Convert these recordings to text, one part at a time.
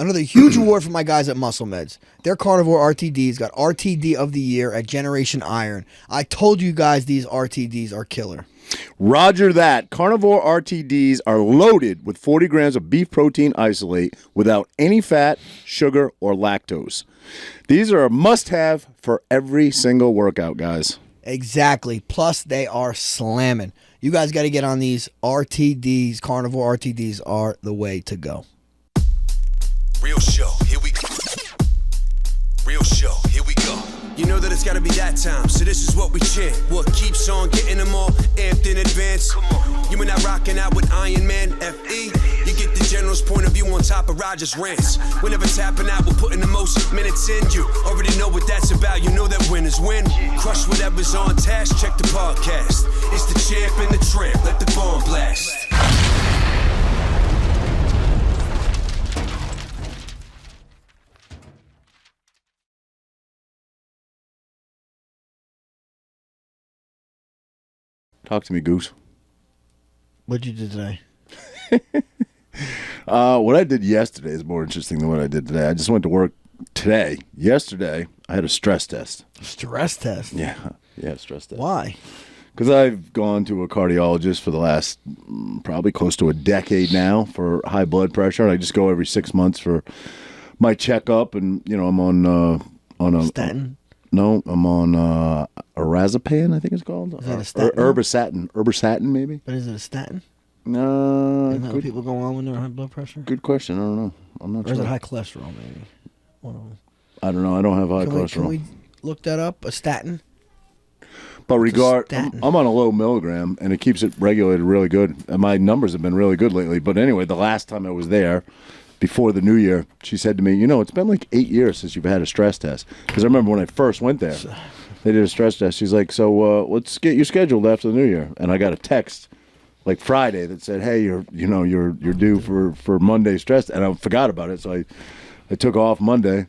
Another huge award for my guys at Muscle Meds. Their Carnivore RTDs got RTD of the Year at Generation Iron. I told you guys these RTDs are killer. Roger that. Carnivore RTDs are loaded with 40 grams of beef protein isolate without any fat, sugar, or lactose. These are a must-have for every single workout, guys. Exactly. Plus, they are slamming. You guys got to get on these RTDs. Carnivore RTDs are the way to go. Real show, here we go. Real show, here we go. You know that it's gotta be that time, so this is what we chant. What keeps on getting them all amped in advance? Come on. You and I rocking out with Iron Man, FE. You get the general's point of view on top of Roger's rants. We're never tapping out, we're putting the most minutes in. You already know what that's about, you know that winners win. Crush whatever's on task, check the podcast. It's the champ and the tramp, let the bomb blast. Talk to me, Goose. What'd you do today? What I did yesterday is more interesting than what I did today. I just went to work today. Yesterday, I had a stress test. Stress test? Yeah, stress test. Why? Because I've gone to a cardiologist for the last probably close to a decade now for high blood pressure. And I just go every 6 months for my checkup. And, you know, I'm on a... Statin? No, I'm on Orazepam, I think it's called. Is that a statin? Herbastatin, maybe. But is it a statin? No. Isn't that what people go on when they're high blood pressure? Good question. I don't know. I'm not sure. Or is sure. it high cholesterol, maybe? One of them. I don't know. I don't have high cholesterol. Can we look that up? A statin? But I'm on a low milligram, and it keeps it regulated really good. And my numbers have been really good lately. But anyway, the last time I was there, before the new year, she said to me, you know, it's been like 8 years since you've had a stress test. Because I remember when I first went there, they did a stress test. She's like, so let's get you scheduled after the new year. And I got a text like Friday that said, hey, you're due for Monday stress. And I forgot about it. So I took off Monday.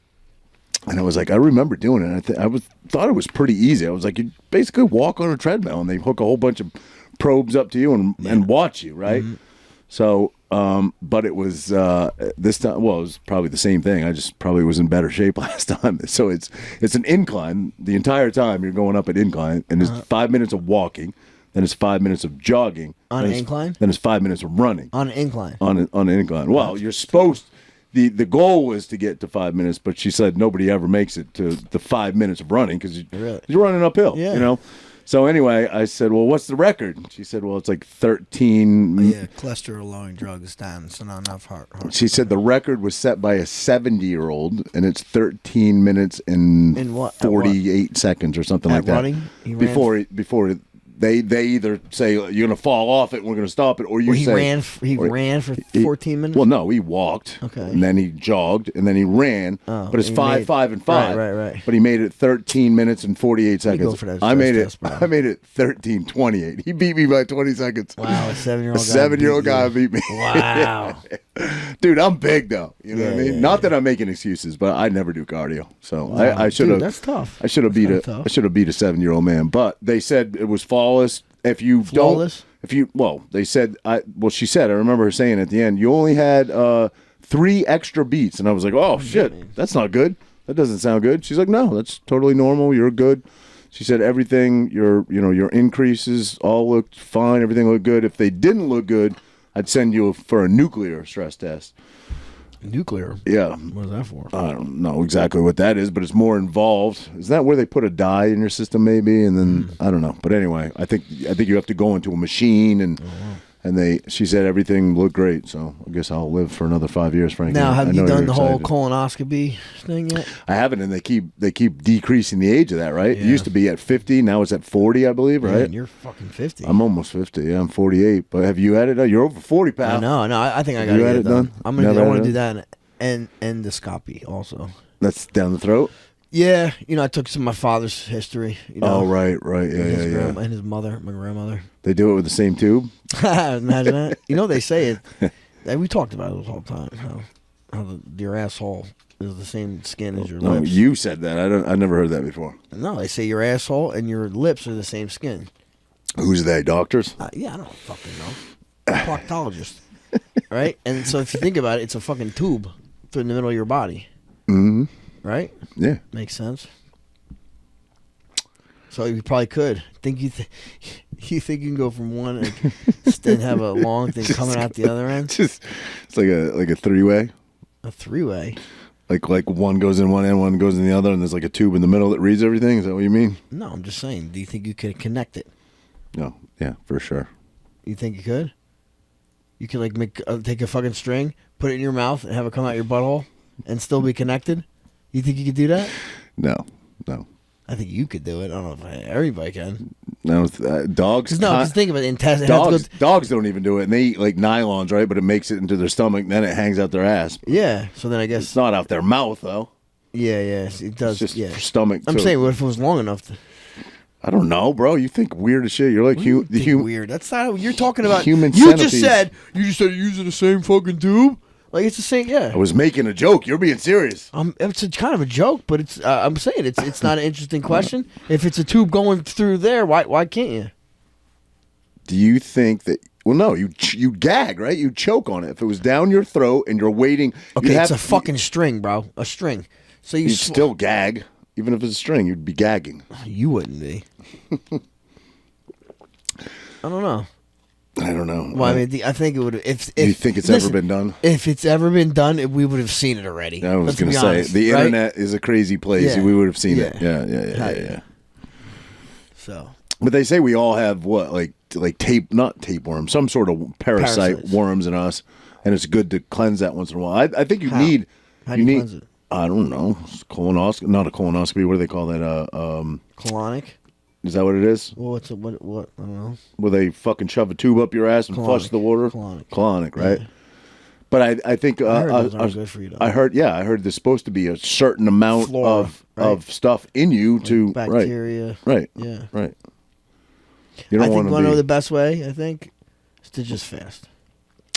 And I was like, I remember doing it. I thought it was pretty easy. I was like, you basically walk on a treadmill, and they hook a whole bunch of probes up to you and watch you, right? Mm-hmm. So, but it was this time. Well, it was probably the same thing. I just probably was in better shape last time. So it's an incline the entire time. You're going up an incline, and it's 5 minutes of walking. Then it's 5 minutes of jogging. On an incline? Then it's 5 minutes of running. On an incline? On an incline. Well, you're supposed... The goal was to get to 5 minutes, but she said nobody ever makes it to the 5 minutes of running because you're running uphill, you know? So anyway, I said, well, what's the record? And she said, well, it's like 13. Yeah, cholesterol-lowering drugs, statins, so not enough heart. She said the record was set by a 70-year-old, and it's 13 minutes and 48 seconds or something like that. Running? Before they either say you're going to fall off it and we're going to stop it, or he ran for 14 minutes? Well, no, he walked. Okay. And then he jogged, and then he ran. Oh, but it's 5, 5, and 5. Right. But he made it 13 minutes and 48 seconds. Go for that I made test, it 13:28. He beat me by 20 seconds. Wow, a 7-year-old guy. A 7-year-old guy beat me. Wow. Dude, I'm big though. You know what I mean? Yeah, Not that I'm making excuses, but I never do cardio. So wow. I should have. That's tough. I should have beat a 7-year-old man. But they said it was flawless. If you flawless? They said she said, I remember her saying at the end, you only had 3 extra beats, and I was like, oh shit, that's not good. That doesn't sound good. She's like, no, that's totally normal. You're good. She said everything, your increases all looked fine. Everything looked good. If they didn't look good, I'd send you for a nuclear stress test. Nuclear? Yeah. What is that for? I don't know exactly what that is, but it's more involved. Is that where they put a dye in your system maybe? And then, I don't know. But anyway, I think you have to go into a machine, and she said everything looked great. So I guess I'll live for another 5 years, Frankie. Now, have you done the whole colonoscopy thing yet? I haven't, and they keep decreasing the age of that, right? Yeah. It used to be at 50, now it's at 40, I believe, right? Man, you're fucking 50. I'm almost 50. Yeah, I'm 48. But have you had it done? You're over 40, pal. No, I think I got it done. I want to do that and endoscopy also. That's down the throat? Yeah, I took some of my father's history. Oh, right, yeah. And his mother, my grandmother. They do it with the same tube? Imagine that. They say it. We talked about it all the time. How your asshole is the same skin as your lips. You said that. I never heard that before. No, they say your asshole and your lips are the same skin. Who's they? Doctors? Yeah, I don't fucking know. Proctologist, right? And so if you think about it, it's a fucking tube. through the middle of your body. Mm-hmm. Right? Yeah. Makes sense. So you probably could. You think you can go from one and have a long thing coming out the other end? It's like a three-way. A three-way? Like one goes in one end, one goes in the other, and there's like a tube in the middle that reads everything. Is that what you mean? No, I'm just saying. Do you think you could connect it? No. Yeah, for sure. You think you could? You could like take a fucking string, put it in your mouth, and have it come out your butthole, and still be connected? You think you could do that? No. I think you could do it. I don't know if everybody can. No, dogs. Because think of it. Dogs don't even do it, and they eat like nylons, right? But it makes it into their stomach, and then it hangs out their ass. Yeah. So then I guess it's not out their mouth, though. Yeah, it does. It's just yeah. stomach. I'm saying, what if it was long enough? I don't know, bro. You think weird as shit. You're like weird. That's not what you're talking about. Human you centipede. just said you're using the same fucking tube. Like it's the same. Yeah. I was making a joke. You're being serious. It's kind of a joke, but it's. I'm saying it's not an interesting question. If it's a tube going through there, why can't you? Do you think that? Well, no. You gag, right? You choke on it. If it was down your throat and you're waiting. Okay, it's a fucking string, bro. A string. So you'd still gag, even if it's a string. You'd be gagging. You wouldn't be. I don't know. Well, I mean, I think it would. If you think it's ever been done? If it's ever been done, we would have seen it already. I was going to say the internet is a crazy place. Yeah. We would have seen it. Yeah. So, but they say we all have like not tapeworm, some sort of parasite worms in us, and it's good to cleanse that once in a while. I think How do you cleanse it? I don't know, colonoscopy, not a colonoscopy. What do they call that? Colonic. Is that what it is? Well, what? I don't know. Where they fucking shove a tube up your ass and flush the water? Colonic, right? Yeah. But I think I heard those aren't good for you, though. I heard there's supposed to be a certain amount Flora, of stuff in you like to bacteria. Right. Yeah. Right. You don't want to know the best way, I think, is to just fast.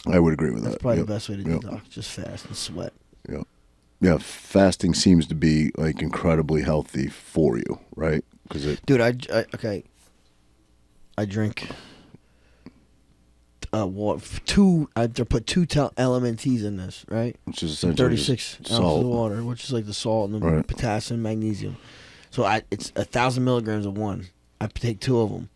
I would agree with that. That's probably the best way to detox. Just fast and sweat. Yeah. Yeah, fasting seems to be like incredibly healthy for you, right? Dude, I drink two. I put 2 LMNTs in this, right? Which is essentially 36 ounces of water, which is like the salt and the potassium, magnesium. So it's 1,000 milligrams of one. I take 2 of them,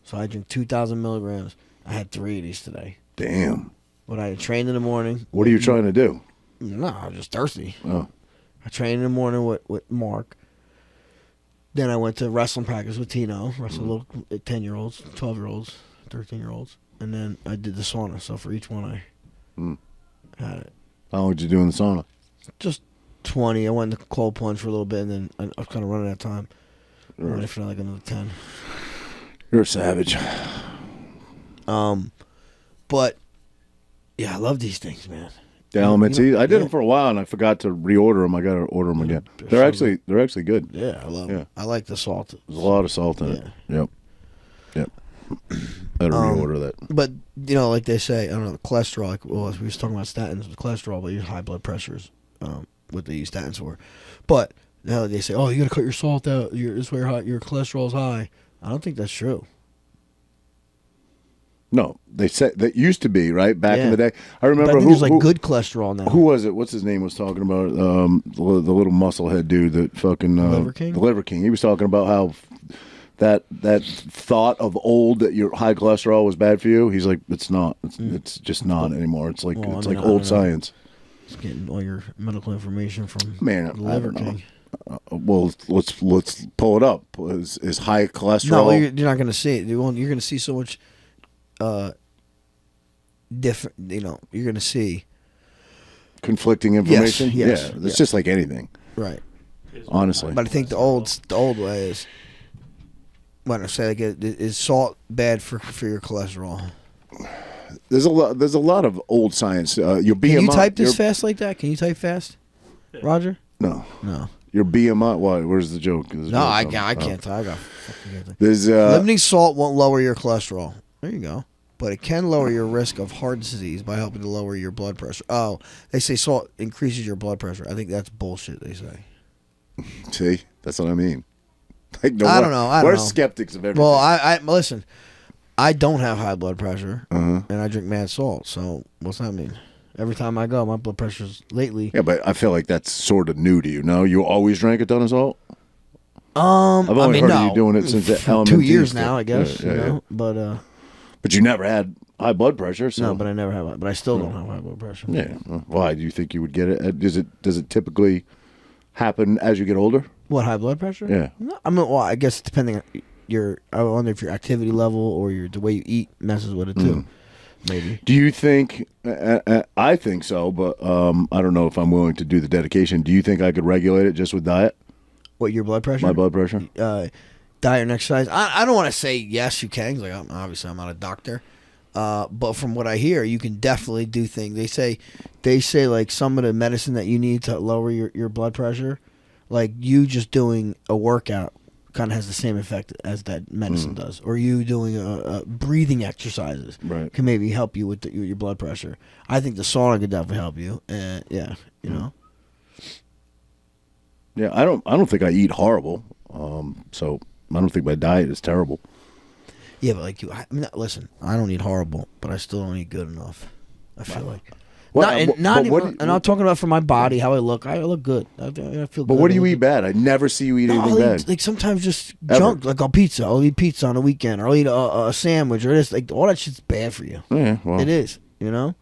so I drink 2,000 milligrams. I had 3 of these today. Damn. But I trained in the morning. What are you trying to do? No, I'm just thirsty. Oh. I trained in the morning with Mark. Then I went to wrestling practice with Tino, wrestled little 10-year-olds, 12-year-olds, 13-year-olds. And then I did the sauna. So for each one, I had it. How long did you do in the sauna? Just 20. I went in the cold plunge for a little bit, and then I was kind of running out of time. I went for like another 10. You're a savage. But, yeah, I love these things, man. The LMNT. I did them for a while, and I forgot to reorder them. I got to order them again. They're actually good. Yeah, I love them. I like the salt. There's a lot of salt in it. Yep. I got to reorder that. But like they say, I don't know, the cholesterol. Like, we were talking about statins, the cholesterol, but your high blood pressures, what they use statins for. But now they say, you got to cut your salt out. This way your cholesterol's high. I don't think that's true. No, they said that used to be right back in the day. I remember there's like good cholesterol now. Who was it? What's his name? Was talking about the little musclehead dude that fucking Liver King. The Liver King. He was talking about how that thought of old that your high cholesterol was bad for you. He's like, it's not. It's just not anymore. It's like old science. It's getting all your medical information from the Liver King. Well, let's pull it up. Is high cholesterol? No, you're not going to see it. You're going to see so much. Different, you're going to see conflicting information. Yes, it's just like anything, right? Honestly, but I think the old way is when I say like is salt bad for your cholesterol? There's a lot of old science. Your BMI. Can you type this fast like that? Can you type fast, Roger? No. Your BMI. What? Where's the joke? No, I can't. I got fucking. There's limiting salt won't lower your cholesterol. There you go. But it can lower your risk of heart disease by helping to lower your blood pressure. Oh, they say salt increases your blood pressure. I think that's bullshit, they say. See? That's what I mean. Like, I don't know. We're skeptics of everything. Well, I listen, I don't have high blood pressure, and I drink mad salt. So what's that mean? Every time I go, my blood pressure's lately. Yeah, but I feel like that's sort of new to you. No, you always drank a ton of salt. I've only heard of you doing it since the for elementary 2 years stuff. now, I guess. Yeah, yeah. But you never had high blood pressure. So. no, but I never have. But I still don't have high blood pressure. Yeah. Why do you think you would get it? Does it typically happen as you get older? What, high blood pressure? Yeah. No, I mean, well, I guess depending on I wonder if your activity level or the way you eat messes with it too. Maybe. Do you think? I think so, but I don't know if I'm willing to do the dedication. Do you think I could regulate it just with diet? What, your blood pressure? My blood pressure. Diet and exercise. I don't want to say yes, you can. Like, obviously, I'm not a doctor. But from what I hear, you can definitely do things. They say like some of the medicine that you need to lower your blood pressure, like you just doing a workout kind of has the same effect as that medicine does. Or you doing a breathing exercises can maybe help you with your blood pressure. I think the sauna could definitely help you. Yeah, you know. Yeah, I don't think I eat horrible. So I don't think my diet is terrible. Yeah, but like listen, I don't eat horrible, but I still don't eat good enough. I feel like. And I'm talking about for my body, how I look. I look good. I feel good. But what do you eat bad? I never see you eat anything bad. Like sometimes just junk, like pizza. I'll eat pizza on the weekend, or I'll eat a sandwich, or this. Like all that shit's bad for you. Yeah, well, it is. You know.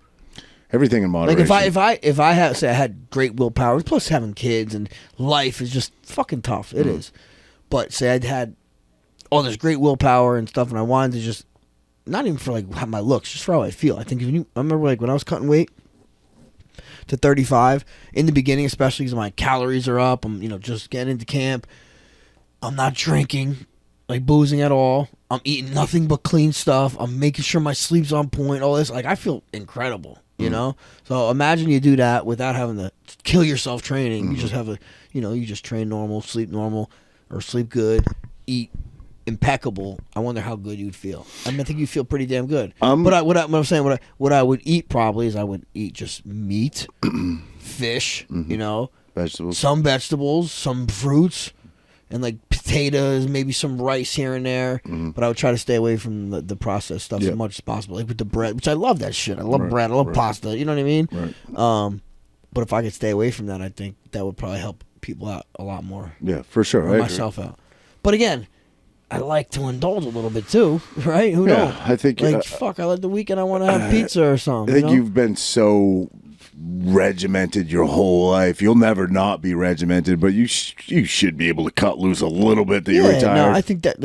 Everything in moderation. Like if I had great willpower, plus having kids and life is just fucking tough. It is. But say I'd had all this great willpower and stuff, and I wanted to just not even for like my looks, just for how I feel. I think I remember like when I was cutting weight to 35 in the beginning, especially because my calories are up. I'm just getting into camp. I'm not drinking, like boozing at all. I'm eating nothing but clean stuff. I'm making sure my sleep's on point. All this, like I feel incredible. You know, so imagine you do that without having to kill yourself training. You just have you just train normal, sleep normal, or sleep good, eat impeccable. I wonder how good you'd feel. I think you'd feel pretty damn good. What I'm saying, what I would eat probably is I would eat just meat, fish, vegetables, some vegetables, some fruits, and like potatoes, maybe some rice here and there. But I would try to stay away from the processed stuff as much as possible. Like with the bread, which I love that shit. I love bread. I love pasta. You know what I mean? Right. But if I could stay away from that, I think that would probably help people out a lot more. Yeah, for sure. Or myself out. But again, I like to indulge a little bit too, right? Who knows? I think fuck. I like the weekend. I want to have pizza or something. I think you've been so regimented your whole life. You'll never not be regimented, but you should be able to cut loose a little bit that you're retired. No, I think that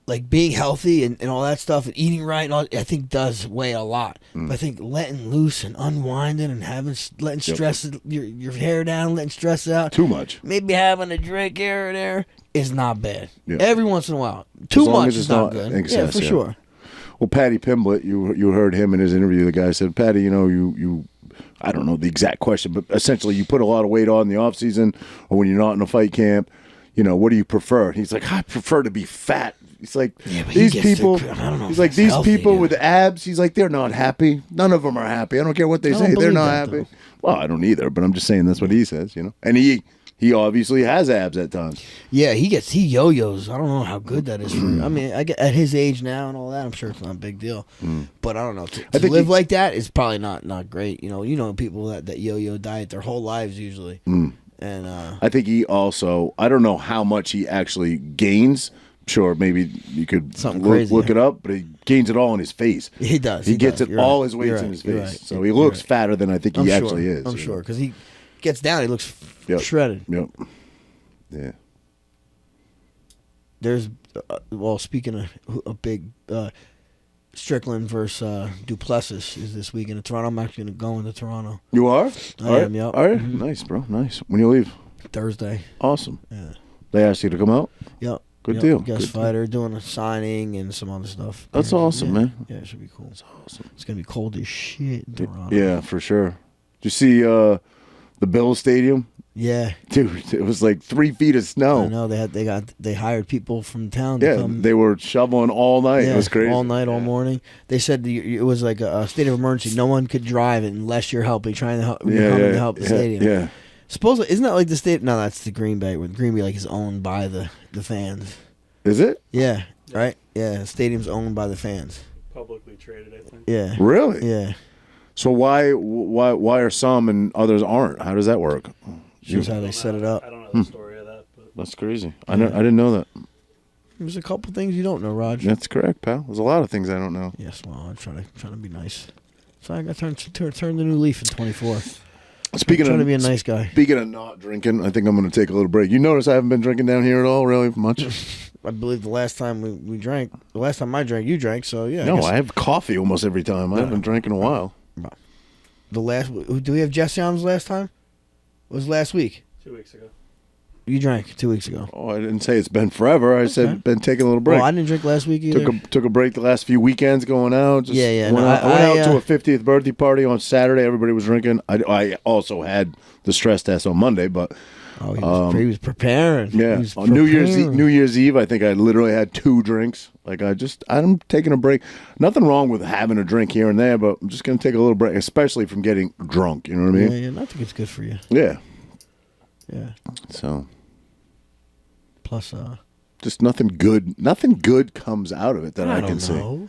like being healthy and all that stuff and eating right, and all, I think does weigh a lot. But I think letting loose and unwinding and letting stress your hair down, letting stress out too much. Maybe having a drink here or there is not bad. Yep. Every once in a while, too much is not good. Excess, for sure. Well, Patty Pimblett, you heard him in his interview. The guy said, Patty, you I don't know the exact question, but essentially you put a lot of weight on in the off season or when you're not in a fight camp. What do you prefer? He's like, I prefer to be fat. He's like, these people. He's like, these people with abs. He's like, they're not happy. None of them are happy. I don't care what they say. They're not happy. Well, I don't either, but I'm just saying that's what he says. And he obviously has abs at times. Yeah, he yo-yos. I don't know how good that is for him. I mean, at his age now and all that, I'm sure it's not a big deal. But I don't know. To live like that is probably not great. You know people that yo-yo diet their whole lives usually. And I think he also, I don't know how much he actually gains. Sure, maybe you could look it up, but he gains it all in his face. He does. He gets it all his weights in his face. Right. So he looks fatter than I think he actually is. I'm sure, because he gets down, he looks shredded. Yep. Yeah. There's, speaking of a big Strickland versus Duplessis is this weekend in Toronto. I'm actually going to Toronto. You are? I am, yep. All right. Nice, bro. Nice. When you leave? Thursday. Awesome. Yeah. They asked you to come out? Yep. Good deal. Guest fighter, doing a signing and some other stuff. That's awesome, man. Yeah, it should be cool. That's awesome. It's gonna be cold as shit in Toronto. Yeah, for sure. Did you see the Bills Stadium? Yeah, dude, it was like 3 feet of snow. I know they hired people from town. Yeah, to come. They were shoveling all night. Yeah, it was crazy. All night, all morning. They said it was like a state of emergency. No one could drive unless you're helping, trying to help, to help the stadium. Yeah. Supposedly, isn't that like the state? No, that's the Green Bay. Where Green Bay like is owned by the fans. Is it? Yeah. Right. Yeah. The stadium's owned by the fans. Publicly traded, I think. Yeah. Really? Yeah. So why are some and others aren't? How does that work? Shows how they set it up. I don't know the story of that. But. That's crazy. I didn't know that. There's a couple things you don't know, Raj. That's correct, pal. There's a lot of things I don't know. Yes, well, I'm trying to be nice. So I got turn the new leaf in 24. Speaking trying of to be a nice guy. Speaking of not drinking, I think I'm going to take a little break. You notice I haven't been drinking down here at all, really much. I believe the last time we drank, the last time I drank, you drank. So yeah. No, I have coffee almost every time. I haven't drank in a while. The last, do we have Jesse on last time? It was last week. 2 weeks ago. You drank 2 weeks ago. Oh, I didn't say it's been forever. I said been taking a little break. Well, I didn't drink last week either. Took a break the last few weekends going out. Just Yeah. Went No, out, I went out to I a 50th birthday party on Saturday. Everybody was drinking. I also had the stress test on Monday, but he was preparing. yeah. He was On New preparing. Year's Eve, I think I literally had 2 drinks. Like I'm taking a break. Nothing wrong with having a drink here and there, but I'm just gonna take a little break, especially from getting drunk. You know what I mean? Yeah. I think it's good for you. Yeah. Yeah. So. Plus, Just nothing good comes out of it that I can see.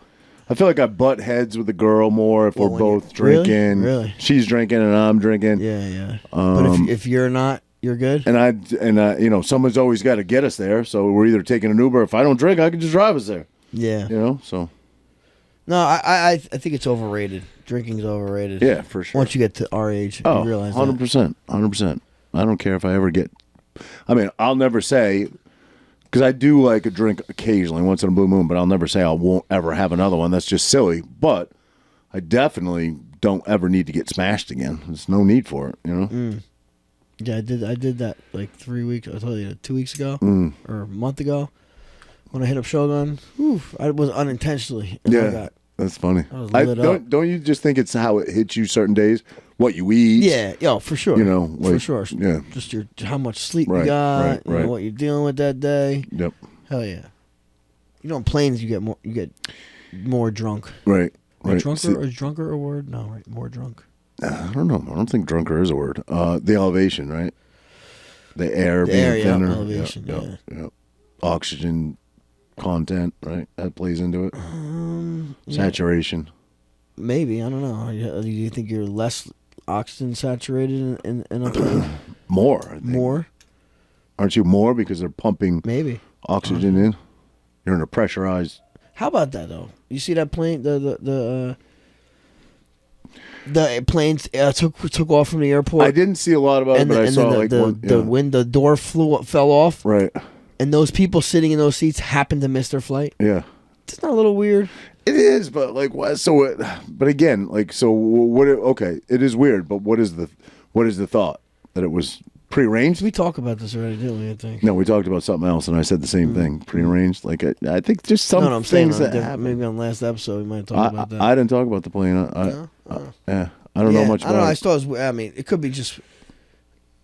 I feel like I butt heads with the girl more if we're both drinking. Really? She's drinking and I'm drinking. Yeah. But if you're not, you're good. And someone's always got to get us there. So we're either taking an Uber. If I don't drink, I can just drive us there. Yeah. So. No, I think it's overrated. Drinking's overrated. Yeah, for sure. Once you get to our age, you realize 100%. 100%. I don't care if I ever get. I mean, I'll never say. Because I do like a drink occasionally, once in a blue moon, but I'll never say I won't ever have another one. That's just silly. But I definitely don't ever need to get smashed again. There's no need for it, Yeah, I did that like 3 weeks. I told you 2 weeks ago or a month ago when I hit up Shogun. I was unintentionally. Yeah, that's funny. I was lit up. Don't you just think it's how it hits you certain days? What you eat? Yeah, for sure. For sure. Yeah, just how much sleep you Right, got, right. what you're dealing with that day. Yep. Hell yeah. On planes you get more drunk. Right. Is drunker a word? No, right. More drunk. I don't know. I don't think drunker is a word. The elevation, right? The air being thinner. Elevation. Yep. Oxygen content, right? That plays into it. Saturation. Maybe, I don't know. Do you think you're less oxygen saturated in a plane? More. I think. More? Aren't you more because they're pumping Maybe oxygen in? You're in a pressurized. How about that though? You see that plane? The planes took off from the airport. I didn't see a lot about it, but I saw when the door fell off. Right. And those people sitting in those seats happened to miss their flight. Yeah. It's not a little weird. It is, but like what? But again, like so. What? Okay, it is weird, but what is the thought that it was prearranged? We talked about this already, didn't we? I think. No, we talked about something else, and I said the same thing. Prearranged. Like I think just some I'm things saying that happen. maybe on last episode we might talk about that. I didn't talk about the plane. Yeah, I don't know much about I don't know. it. I thought it was, I mean, it could be just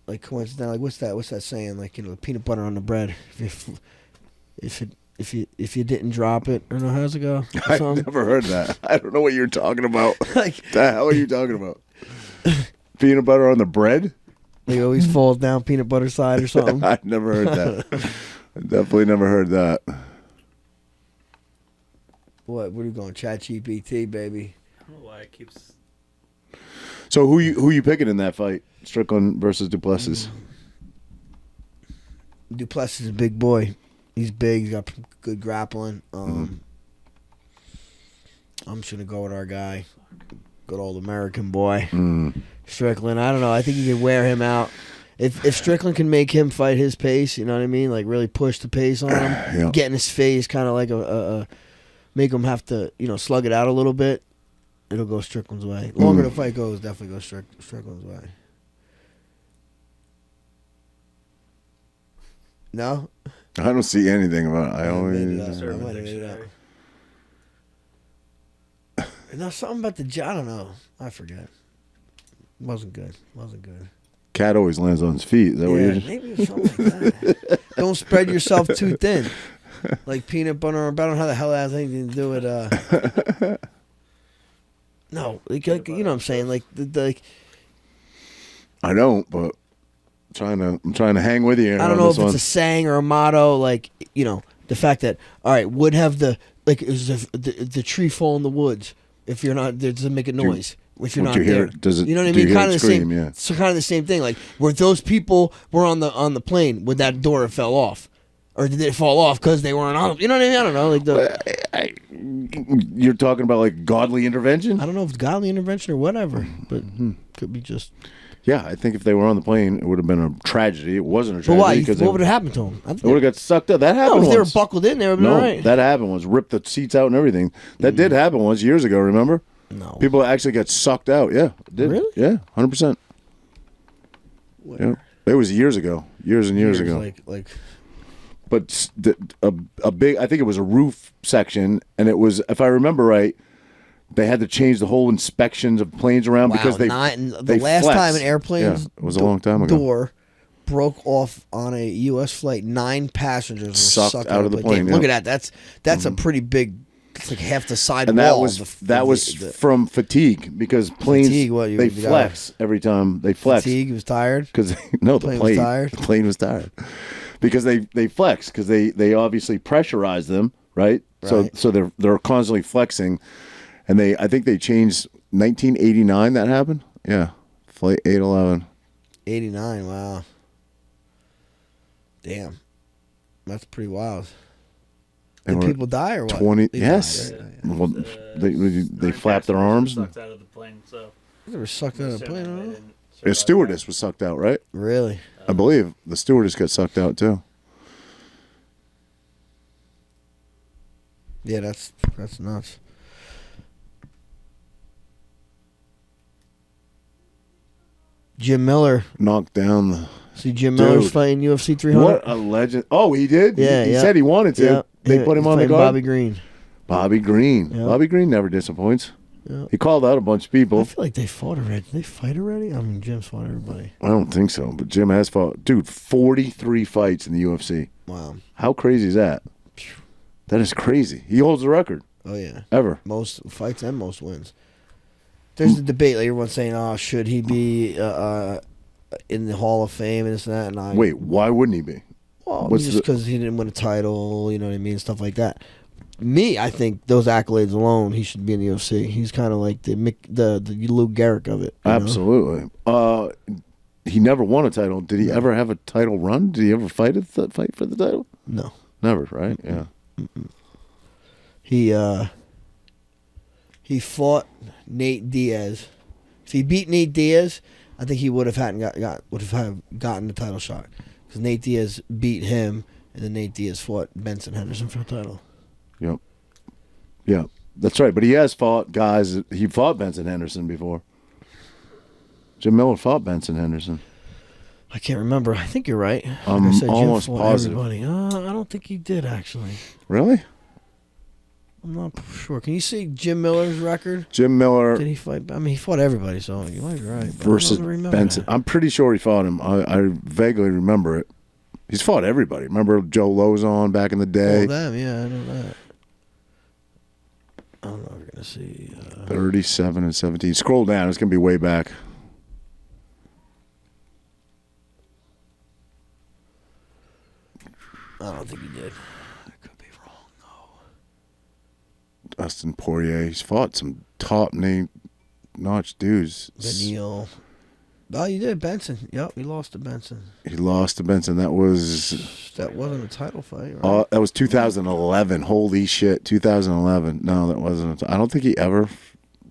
like coincidental. Like what's that saying? Like peanut butter on the bread. If you didn't drop it, or no, how's it go? I've never heard that. I don't know what you're talking about. Like the hell are you talking about? Peanut butter on the bread? They always falls down peanut butter side or something. I never heard that. I definitely never heard that. What are you going? ChatGPT, baby. I don't know why it keeps. So who you picking in that fight? Strickland versus Duplessis. Duplessis is a big boy. He's big. He's got good grappling. I'm just gonna go with our guy, good old American boy, Strickland. I don't know. I think you can wear him out. If Strickland can make him fight his pace, you know what I mean? Like really push the pace on him, get in his face, kind of like make him have to slug it out a little bit. It'll go Strickland's way. Longer the fight goes, definitely go Strickland's way. No. I don't see anything about it. I might always. have made it up. No, something about I don't know. I forget. Wasn't good. Cat always lands on his feet. Is that what you're just... maybe it's something like that. Don't spread yourself too thin. Like peanut butter or butter. How the hell that has anything to do with No, like, you know what I'm saying? Like I don't, but I'm trying to hang with you. I don't know if it's a saying or a motto. Like the fact that would have is the tree fall in the woods if you're not there, doesn't make a noise. If you're Would not you hear there, it? Does it- you know what I do you mean? hear Kind it of the scream? same. Yeah. So kind of the same thing. Like, were those people were on the plane? Would that door have fell off, or did it fall off because they weren't on? You know what I mean? I don't know. Like You're talking about like godly intervention? I don't know if it's godly intervention or whatever, but could be just. Yeah, I think if they were on the plane, it would have been a tragedy. It wasn't a But tragedy. why? Because What would have happened to them? It would have got sucked up. That happened if they were once. buckled in, they would have been No, all right. that happened once. Ripped the seats out and everything. That did happen once years ago, remember? No. People actually got sucked out. Yeah, it did. Really? Yeah, 100%. Yeah. It was years ago. Years and years ago. Like. But a big, I think it was a roof section, and it was, if I remember right, they had to change the whole inspections of planes around because they the last flex. time an airplane's Yeah, it was a long time ago. door broke off on a U.S. flight, 9 passengers were Sucked out of the plane. Damn, look at that. That's a pretty big. It's like half the side And wall. that was from fatigue because planes Fatigue, what, they flex every time they flex. Fatigue. He was tired. Because no, the Plane was plane tired? the plane was tired because they flex because they obviously pressurize them, right? Right. So they're constantly flexing, and I think they changed 1989. That happened. Yeah, flight 811. 89. Wow. Damn. That's pretty wild. Did people die or what? 20. They Yes. died, right? Well, they flapped their arms. Sucked out of the plane, so. They were sucked out of the plane. assuming they Huh? didn't The survive stewardess was sucked out, right? Really? I believe the stewardess got sucked out too. Yeah, that's nuts. Jim Miller. Knocked down the. See, Jim Miller's Dude. fighting UFC 300. What a legend! Oh, he did. Yeah, he yeah. said he wanted to. Yeah. They Yeah, put him he's on the fighting guard. Bobby Green. Bobby Green. Yeah. Bobby Green never disappoints. Yeah. He called out a bunch of I people. feel like they fought already. Did they fight already? I mean, Jim's fought everybody. I don't think so, but Jim has fought. Dude, 43 fights in the UFC. Wow. How crazy is that? That is crazy. He holds the record Oh, yeah. ever. Most fights and most wins. There's a debate, like everyone's saying, oh, should he be in the Hall of Fame and this and that? And I, Wait, why wouldn't he be? well, what's just the- because he didn't win a title, you know what I mean, stuff like that. Me, I think those accolades alone, he should be in the UFC. He's kind of like the Lou Gehrig of it. you know? Absolutely. He never won a title. Did he ever have a title run? Did he ever fight for the title? No. Never, right? Yeah. He fought Nate Diaz. If he beat Nate Diaz, I think he would have gotten the title shot because Nate Diaz beat him, and then Nate Diaz fought Benson Henderson for the title. Yep. Yeah, that's right. But he has fought guys. He fought Benson Henderson before. Jim Miller fought Benson Henderson. I can't remember. I think you're right. Like I'm I said, Jim almost fought positive. everybody. I don't think he did actually. Really? I'm not sure. Can you see Jim Miller's record? Jim Miller Did he fight? I mean, he fought everybody, so you might be right. but versus I don't remember Benson. that. I'm pretty sure he fought him. I vaguely remember it. He's fought everybody. Remember Joe Lozon back in the day? Oh, them, yeah, I know that. I don't know if you're gonna see. 37 and 17. Scroll down. It's going to be way back. I don't think he did. I could be wrong though. Dustin Poirier. He's fought some top name notch dudes. Benil. Oh, you did Benson. Yep, he lost to Benson. He lost to Benson. That wasn't a title fight, right? that was 2011. Holy shit, 2011. No, that wasn't. I don't think he ever.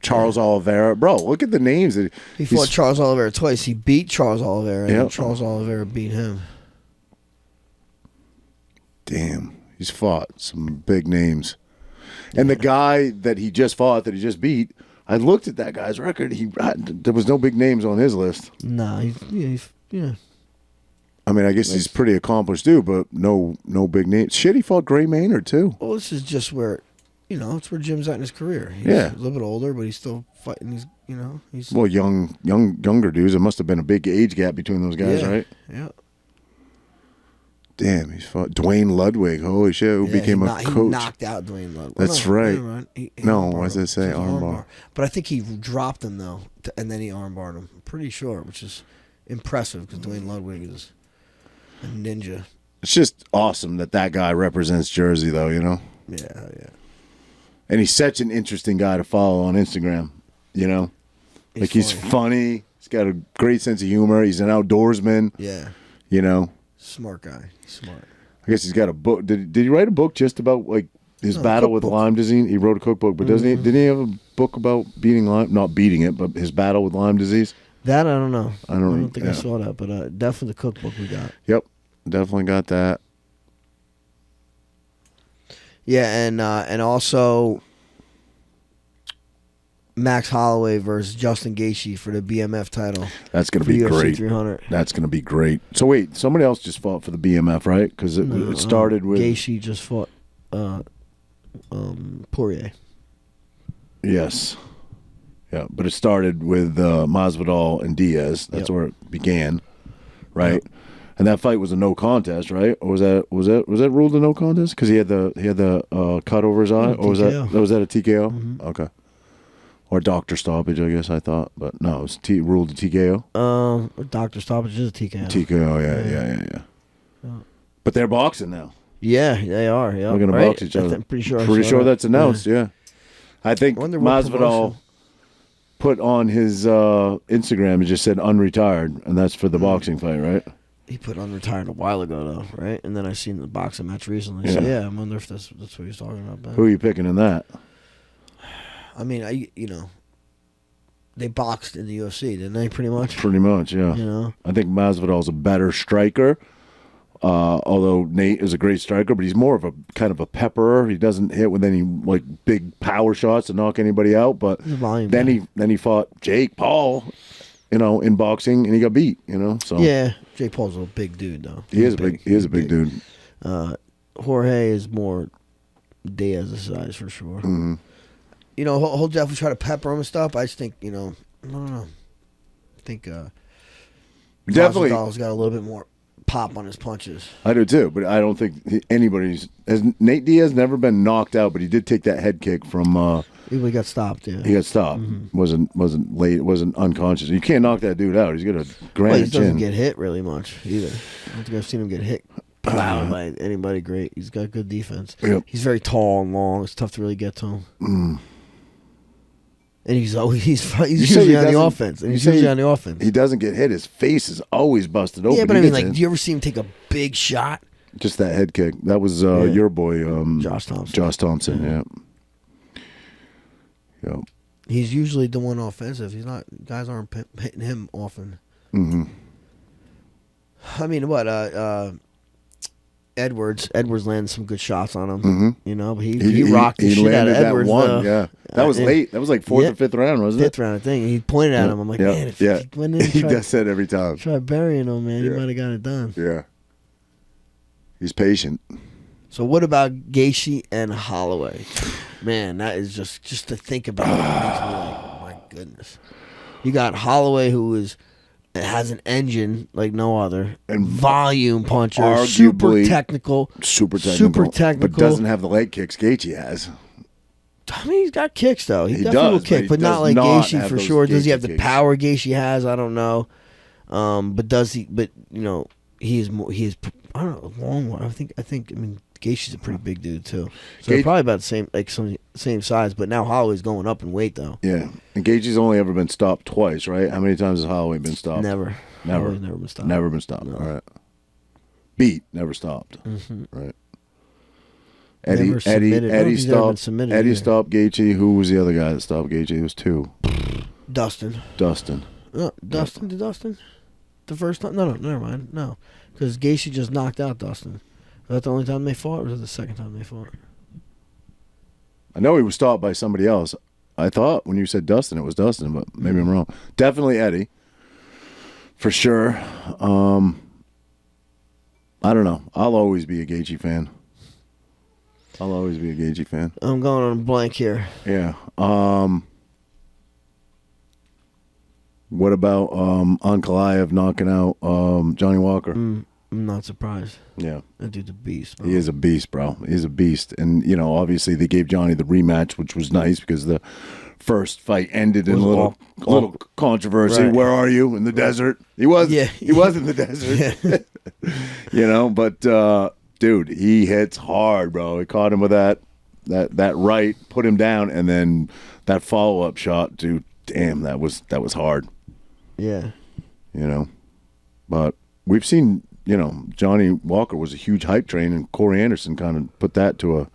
Charles Oliveira, bro. Look at the names. He fought Charles Oliveira twice. He beat Charles Oliveira, and Yep. Charles Oliveira beat him. Damn, he's fought some big names. And the guy that he just fought, that he just beat, I looked at that guy's record. There was no big names on his list. Nah, yeah. I mean, I guess he's pretty accomplished dude, but no big names. Shit, he fought Gray Maynard too. Well, this is just where, it's where Jim's at in his career. He's Yeah. a little bit older, but he's still fighting. He's Well, younger dudes. There must have been a big age gap between those guys, yeah, right? Yeah. Damn, he's fought Dwayne Ludwig. Holy shit, who became a coach. He knocked out Dwayne Ludwig. That's no, right. never mind. He No, armbarred what does him. it say? It says Armbar. But I think he dropped him though, and then he armbarred him. I'm pretty sure, which is impressive because Dwayne Ludwig is a ninja. It's just awesome that guy represents Jersey, though, Yeah. And he's such an interesting guy to follow on Instagram, He's funny. He's got a great sense of humor. He's an outdoorsman. Yeah. You know. Smart guy. Smart. I guess he's got a book. Did he write a book just about like his battle with Lyme disease? He wrote a cookbook, but doesn't he? Didn't he have a book about beating Lyme? Not beating it, but his battle with Lyme disease. That I don't know. I don't think I saw that, but definitely the cookbook we got. Yep, definitely got that. Yeah, and also Max Holloway versus Justin Gaethje for the BMF title. That's going to be UFC great. 300. That's going to be great. So wait, somebody else just fought for the BMF, right? Because it started with Gaethje just fought Poirier. Yes. Yeah, but it started with Masvidal and Diaz. That's where it began, right? Yep. And that fight was a no contest, right? Or was that ruled a no contest because he had the cut over his eye, or was that a TKO? Mm-hmm. Okay. Or doctor stoppage, I guess I thought, but no, it was ruled a TKO. Doctor stoppage is a TKO. TKO, yeah. But they're boxing now. Yeah, they are. Yeah, they're gonna box each other. I'm pretty sure that's announced. Yeah, I think Masvidal put on his Instagram and just said unretired, and that's for the boxing fight, right? He put unretired a while ago, though, right? And then I seen the boxing match recently. So I wonder if that's what he's talking about. Who are you picking in that? I mean, they boxed in the UFC, didn't they? Pretty much. Pretty much, yeah. You know, I think Masvidal's a better striker. Although Nate is a great striker, but he's more of a kind of a pepperer. He doesn't hit with any like big power shots to knock anybody out. But then he fought Jake Paul, in boxing, and he got beat. So yeah, Jake Paul's a big dude though. He is a big dude. Jorge is more Diaz's size for sure. Mm-hmm. He'll definitely try to pepper him and stuff. I just think, I don't know. I think definitely Masvidal's got a little bit more pop on his punches. I do too, but I don't think has Nate Diaz never been knocked out, but he did take that head kick from. He got stopped. Yeah, he got stopped. Mm-hmm. Wasn't late. Wasn't unconscious. You can't knock that dude out. He's got a granite chin. He doesn't get hit really much either. I don't think I've seen him get hit by anybody great. He's got good defense. Yep. He's very tall and long. It's tough to really get to him. Mm. And he's usually on the offense. He doesn't get hit. His face is always busted open. Yeah, but I mean, do you ever see him take a big shot? Just that head kick. That was your boy, Josh Thompson. Josh Thompson, yeah. Yep. He's usually the one offensive. He's not. Guys aren't hitting him often. Mm-hmm. I mean, what? Edwards landed some good shots on him, mm-hmm. But he rocked the shit out of Edwards. That one, yeah. That was late. That was like fourth or fifth round, wasn't it? Fifth round, I think. He pointed at him. I'm like, man, if he went in, he does that every time. Try burying him, man. He might have got it done. Yeah. He's patient. So what about Gaethje and Holloway? Man, that is just to think about. It makes me like, oh my goodness. You got Holloway, who has an engine like no other, and volume puncher, arguably super technical, but doesn't have the leg kicks Gaethje has. I mean, he's got kicks though. He definitely will kick, but not like Gaethje for sure. Does he have the power Gaethje has? I don't know. But does he? But he is more. He is. I don't know. Long one. I think. I mean, Gaethje's a pretty big dude too. So they're probably about the same size. But now Holloway's going up in weight though. Yeah, and Gaethje's only ever been stopped twice, right? How many times has Holloway been stopped? Never. Never been stopped. Never been stopped. No. All right. Beat, never stopped. Mm-hmm. Right. Eddie stopped Gaethje. Who was the other guy that stopped Gaethje? It was two. Dustin. Dustin? The first time? No, never mind. No. Because Gaethje just knocked out Dustin. Was that the only time they fought, or was it the second time they fought? I know he was stopped by somebody else. I thought when you said Dustin, it was Dustin, but maybe I'm wrong. Definitely Eddie. For sure. I don't know. I'll always be a Gaethje fan. I'm going on a blank here. Yeah. What about Ankalaev knocking out Johnny Walker? I'm not surprised. Yeah. That dude's a beast, bro. He is a beast, bro. He's a beast. And, obviously they gave Johnny the rematch, which was nice because the first fight ended in a little controversy. Right. Where are you? In the desert? He was. Yeah. He was in the desert. But dude, he hits hard, bro. He caught him with that right, put him down, and then that follow-up shot to damn, that was hard. Yeah. You know, but we've seen, you know, Johnny Walker was a huge hype train, and Corey Anderson kind of put that to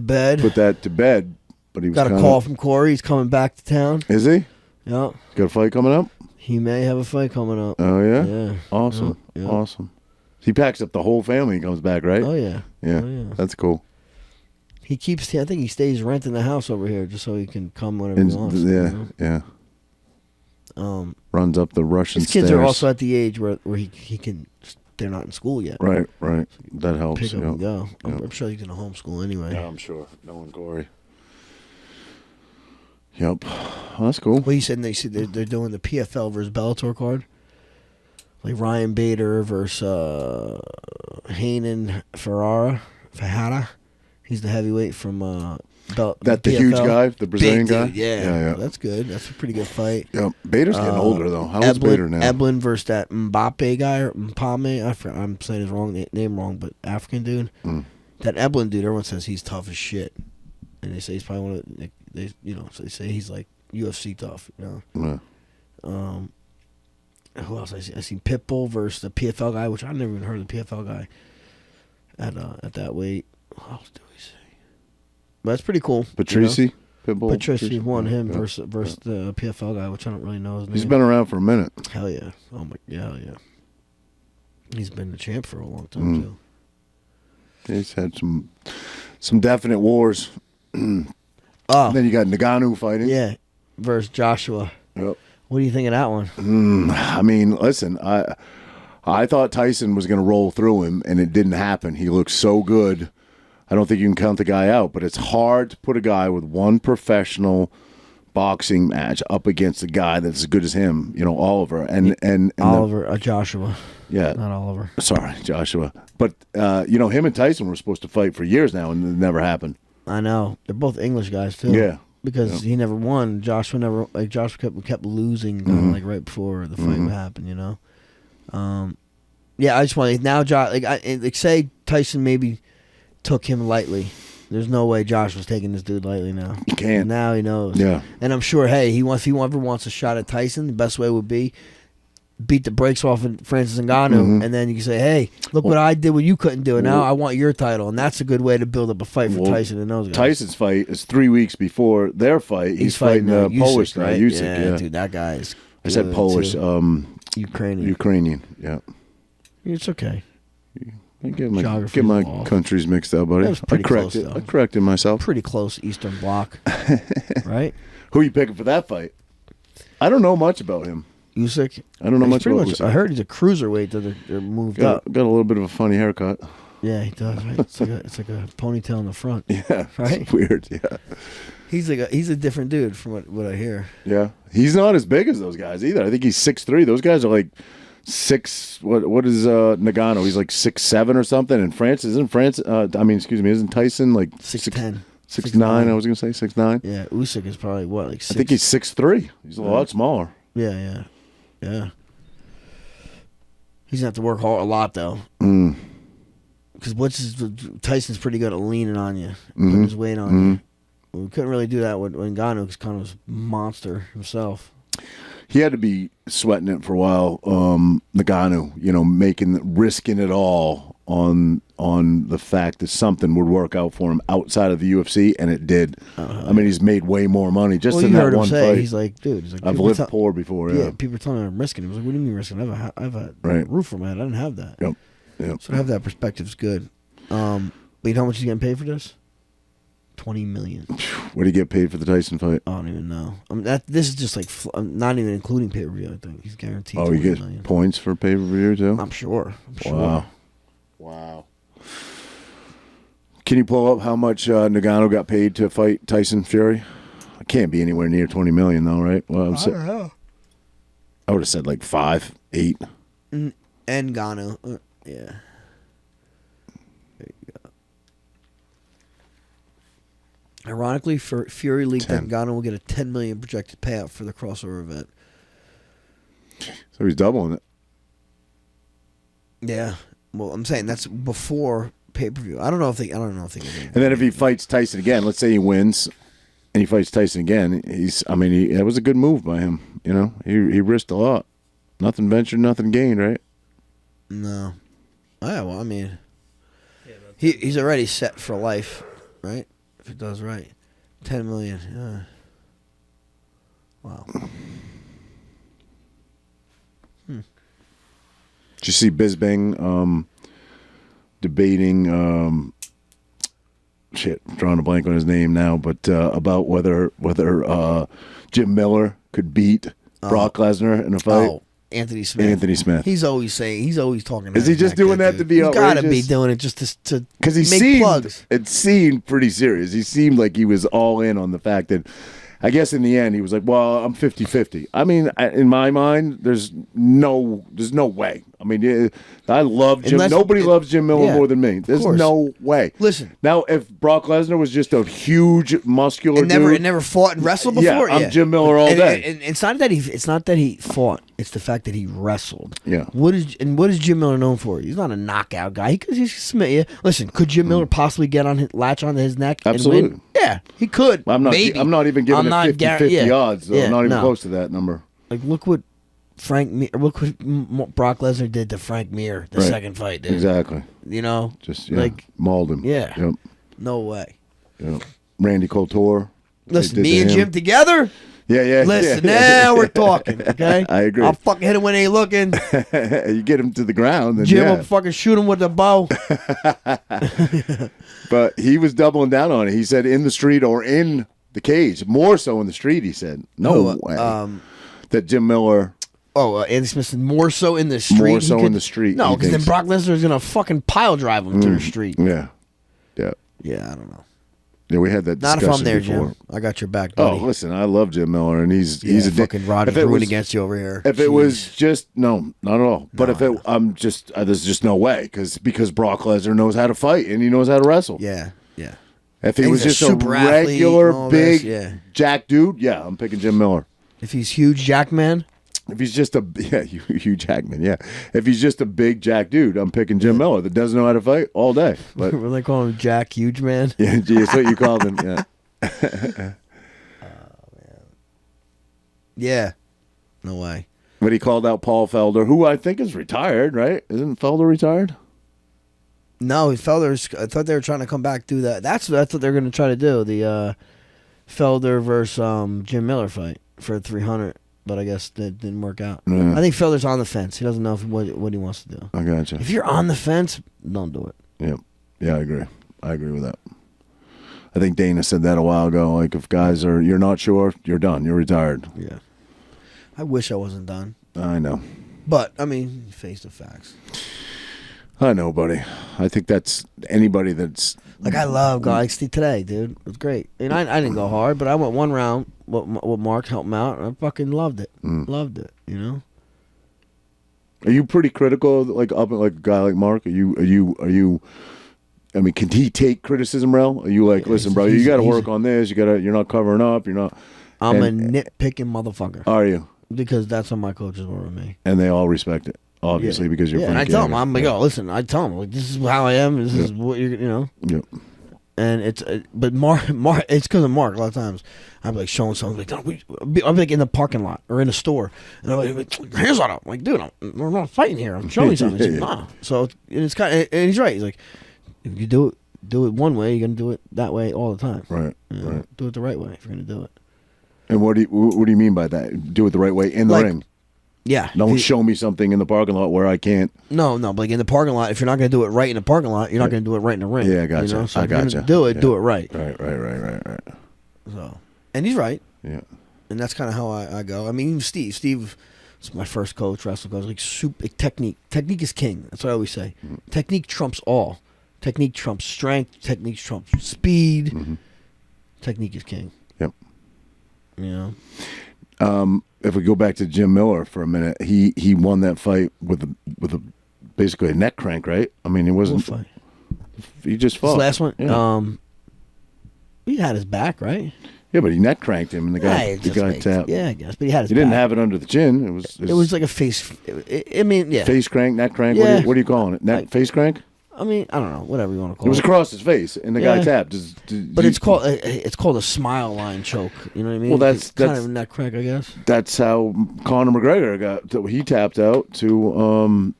bed. But he was got a call from Corey. He's coming back to town. Is he? Yeah. Got a fight coming up? He may have a fight coming up. Oh yeah. Yeah. Awesome. Yeah. Awesome. He packs up the whole family and comes back, right? Oh yeah. Yeah. Oh, yeah. That's cool. I think he stays renting the house over here just so he can come whenever he wants. Yeah. Runs up the Russian his kids stairs. are also at the age where he can. They're not in school yet. Right. That helps. Pick up and go. Yep. I'm sure he's gonna homeschool anyway. Yeah, I'm sure. Knowing Corey. Yep. Well, that's cool. Well, you said they're doing the PFL versus Bellator card, like Ryan Bader versus Hanan Fajada. He's the heavyweight from the huge guy, the Brazilian Big guy. Dude, yeah. That's good. That's a pretty good fight. Yeah, Bader's getting older though. How old's Bader now? Eblin versus that Mbappe guy or Mpame. I'm saying his name wrong, but African dude. That Eblin dude, everyone says he's tough as shit, and they say he's probably one of so they say he's like UFC tough. You know. Yeah. Who else I seen Pitbull versus the PFL guy, which I never even heard of the PFL guy at that weight. Who else do we see? But that's pretty cool. Patrici? Pitbull. Patrici won him versus the PFL guy, which I don't really know his name. He's been around for a minute. Hell yeah. Oh my, hell yeah. He's been the champ for a long time too. He's had some definite wars. Oh. Then you got Ngannou fighting. Yeah, versus Joshua. Yep. What do you think of that one? I mean, listen, I thought Tyson was going to roll through him, and it didn't happen. He looked so good. I don't think you can count the guy out, but it's hard to put a guy with one professional boxing match up against a guy that's as good as him, you know, Oliver. And Oliver, Joshua. Yeah. Not Oliver. Sorry, Joshua. But, you know, him and Tyson were supposed to fight for years now, and it never happened. I know. They're both English guys, too. Yeah. Because he never won. Joshua kept losing like right before the fight would happen, you know? Yeah, I just want to, now, say Tyson maybe took him lightly. There's no way Josh was taking this dude lightly now. He can't. Now he knows. Yeah. And I'm sure, hey, if he ever wants a shot at Tyson, the best way would be beat the brakes off of Francis Ngannou, and then you can say, hey, look what I did what you couldn't do, and now I want your title. And that's a good way to build up a fight for Tyson and those guys. Tyson's fight is 3 weeks before their fight. He's fighting the Polish guy, right? Usyk. Yeah, dude, that guy is I said Polish. Ukrainian, yeah. It's okay. I get my countries mixed up, buddy. I corrected myself. Pretty close Eastern Bloc, right? Who are you picking for that fight? I don't know much about him. Usyk? I don't know much about Usyk. I heard he's a cruiserweight that they're moved up. Got a little bit of a funny haircut. Yeah, he does. Right? It's like a ponytail in the front. Yeah, right. It's weird. Yeah, he's a different dude from what I hear. Yeah, he's not as big as those guys either. I think he's 6'3". Those guys are like 6. What is Ngannou? He's like 6'7" or something. And isn't Tyson like 6'10"? 6'9". I was gonna say 6'9". Yeah, Usyk is probably what, like 6. I think he's 6'3". He's a lot smaller. Yeah. He's gonna have to work hard a lot though. Because Tyson's pretty good at leaning on you, putting his weight on you. We couldn't really do that when Ngannou was kind of a monster himself. He had to be sweating it for a while. Ngannou, you know, risking it all on the fact that something would work out for him outside of the UFC, and it did. I mean, he's made way more money just in that one fight. He's like, dude, I've lived poor before. Yeah, people are telling me I'm risking it. I was like, what do you mean risking? I have a roof for my head. I didn't have that. Yep. So to have that perspective is good. But you know how much he's getting paid for this? $20 million. What did he get paid for the Tyson fight? I don't even know. I mean, this is just like not even including pay per view. I think he's guaranteed. Oh, $20 you get million. Points for pay per view too? I'm sure. Wow. Can you pull up how much Ngannou got paid to fight Tyson Fury? It can't be anywhere near $20 million though, right? Well, I don't know. I would have said like 5, 8. Ngannou, yeah. There you go. Ironically, Fury leaked that Ngannou will get a $10 million projected payout for the crossover event. So he's doubling it. Yeah. Well, I'm saying that's before pay-per-view. I don't know if they can. And then if he fights Tyson again, let's say he wins, and he fights Tyson again. That was a good move by him. You know, he risked a lot. Nothing ventured, nothing gained, right? No. Yeah, well, I mean, Yeah, that's he's already set for life, right? If he does right. 10 million. Yeah. Wow. Did you see Bisbing debating, I'm drawing a blank on his name now, but about whether Jim Miller could beat Brock Lesnar in a fight? Oh, Anthony Smith. Anthony Smith. He's always talking. Is he just doing that to be He's got to outrageous? be doing it just to Because he make seemed, plugs. it seemed pretty serious. He seemed like he was all in on the fact that, I guess in the end, he was like, well, I'm 50-50. I mean, in my mind, there's no way. I mean, I love Jim. Nobody loves Jim Miller more than me. There's no way. Listen. Now, if Brock Lesnar was just a huge, muscular It dude. never fought and wrestled before? Yeah, I'm Jim Miller all day. And it's not that he fought. It's the fact that he wrestled. Yeah. What is Jim Miller known for? He's not a knockout guy. He's Smith. Yeah. Listen, could Jim Miller possibly latch onto his neck Absolutely. and win? Yeah, he could. I'm not even giving it 50-50 odds, though. Yeah, I'm not even no. close to that number. Like, look what Brock Lesnar did to Frank Mir the second fight, dude. Exactly. You know? Just, like, mauled him. Yeah. Yep. No way. Yep. Randy Couture. Listen, me and Jim together? Yeah. Listen, now we're talking, okay? I agree. I'll fucking hit him when he ain't looking. You get him to the ground. Then Jim will fucking shoot him with a bow. But he was doubling down on it. He said in the street or in the cage. More so in the street, he said. No way. That Jim Miller... Andy Smith said more so in the street. More so in the street. No, because then Brock Lesnar is going to fucking pile drive him to the street. Yeah. Yeah, I don't know. Yeah, we had that Not discussion if I'm there, before. Jim. I got your back, buddy. Oh, listen, I love Jim Miller, and he's a fucking Roddy's rooting against you over here. If it was just not at all. But if there's just no way because Brock Lesnar knows how to fight and he knows how to wrestle. Yeah. If he And was he's just a super athlete regular and all big this, jack dude, I'm picking Jim Miller. If he's huge, Jack man. If he's just Hugh Jackman, If he's just a big jack dude, I'm picking Jim Miller that doesn't know how to fight all day. But Were they calling him Jack Huge Man? yeah, that's what you called him. Yeah. Yeah. No way. But he called out Paul Felder, who I think is retired, right? Isn't Felder retired? No, I thought they were trying to come back do that. That's what they were going to try to do. The Felder versus Jim Miller fight for 300. But I guess that didn't work out. Yeah. I think Felder's on the fence. He doesn't know what he wants to do. I gotcha. If you're on the fence, don't do it. Yep. Yeah, I agree. I agree with that. I think Dana said that a while ago. Like, if guys you're not sure, you're done. You're retired. Yeah. I wish I wasn't done. I know. But, I mean, face the facts. I know, buddy. I think that's anybody that's... Like, I love Gaethje today, dude. It was great. And I didn't go hard, but I went one round with Mark, helped him out, and I fucking loved it. Loved it, you know? Are you pretty critical of, like a guy like Mark? Are you I mean, can he take criticism, Rel? Are you like, listen, bro, you got to work on this. You're not covering up. You're not... I'm a nitpicking motherfucker. Are you? Because that's how my coaches were with me. And they all respect it, obviously, because you're and I Frankie. tell them, I'm like, oh, listen, I tell them, like, this is how I am. This is what you're, you know. Yep. And it's, but Mark, it's because of Mark. A lot of times, I'm like showing something like, I'm like in the parking lot or in a store, and I'm like, hands on him. I'm like, dude, we're not fighting here. I'm showing you something. He's like, nah. So it's kind of, and he's right. He's like, if you do it one way, you're gonna do it that way all the time. Right. You know, Right. Do it the right way if you're gonna do it. And what do you mean by that? Do it the right way in the ring. Yeah. Don't show me something in the parking lot where I can't. No, but like in the parking lot, if you're not going to do it right in the parking lot, you're not going to do it right in the ring. Yeah, I gotcha. You know? So I if you're gotcha. gonna do it, Yeah. do it right. Right. So, and he's right. Yeah. And that's kind of how I go. I mean, even Steve was my first coach, wrestling coach. Like, technique. Technique is king. That's what I always say. Technique trumps all. Technique trumps strength. Technique trumps speed. Mm-hmm. Technique is king. Yep. You know? If we go back to Jim Miller for a minute, he won that fight with a basically a neck crank, right? I mean, he wasn't. What fight? He just fought. This last one. Yeah. He had his back, right? Yeah, but he neck cranked him, and the guy tapped. Yeah, I guess. But he had his He back. didn't have it under the chin. It was It was like a face. I mean, yeah. face crank, neck crank. Yeah. What are you calling it? Face crank? I mean, I don't know, whatever you want to call It it. was across his face, and the guy tapped. But it's called a smile line choke. You know what I mean? Well, that's kind of a neck crack, I guess. That's how Conor McGregor got. He tapped out to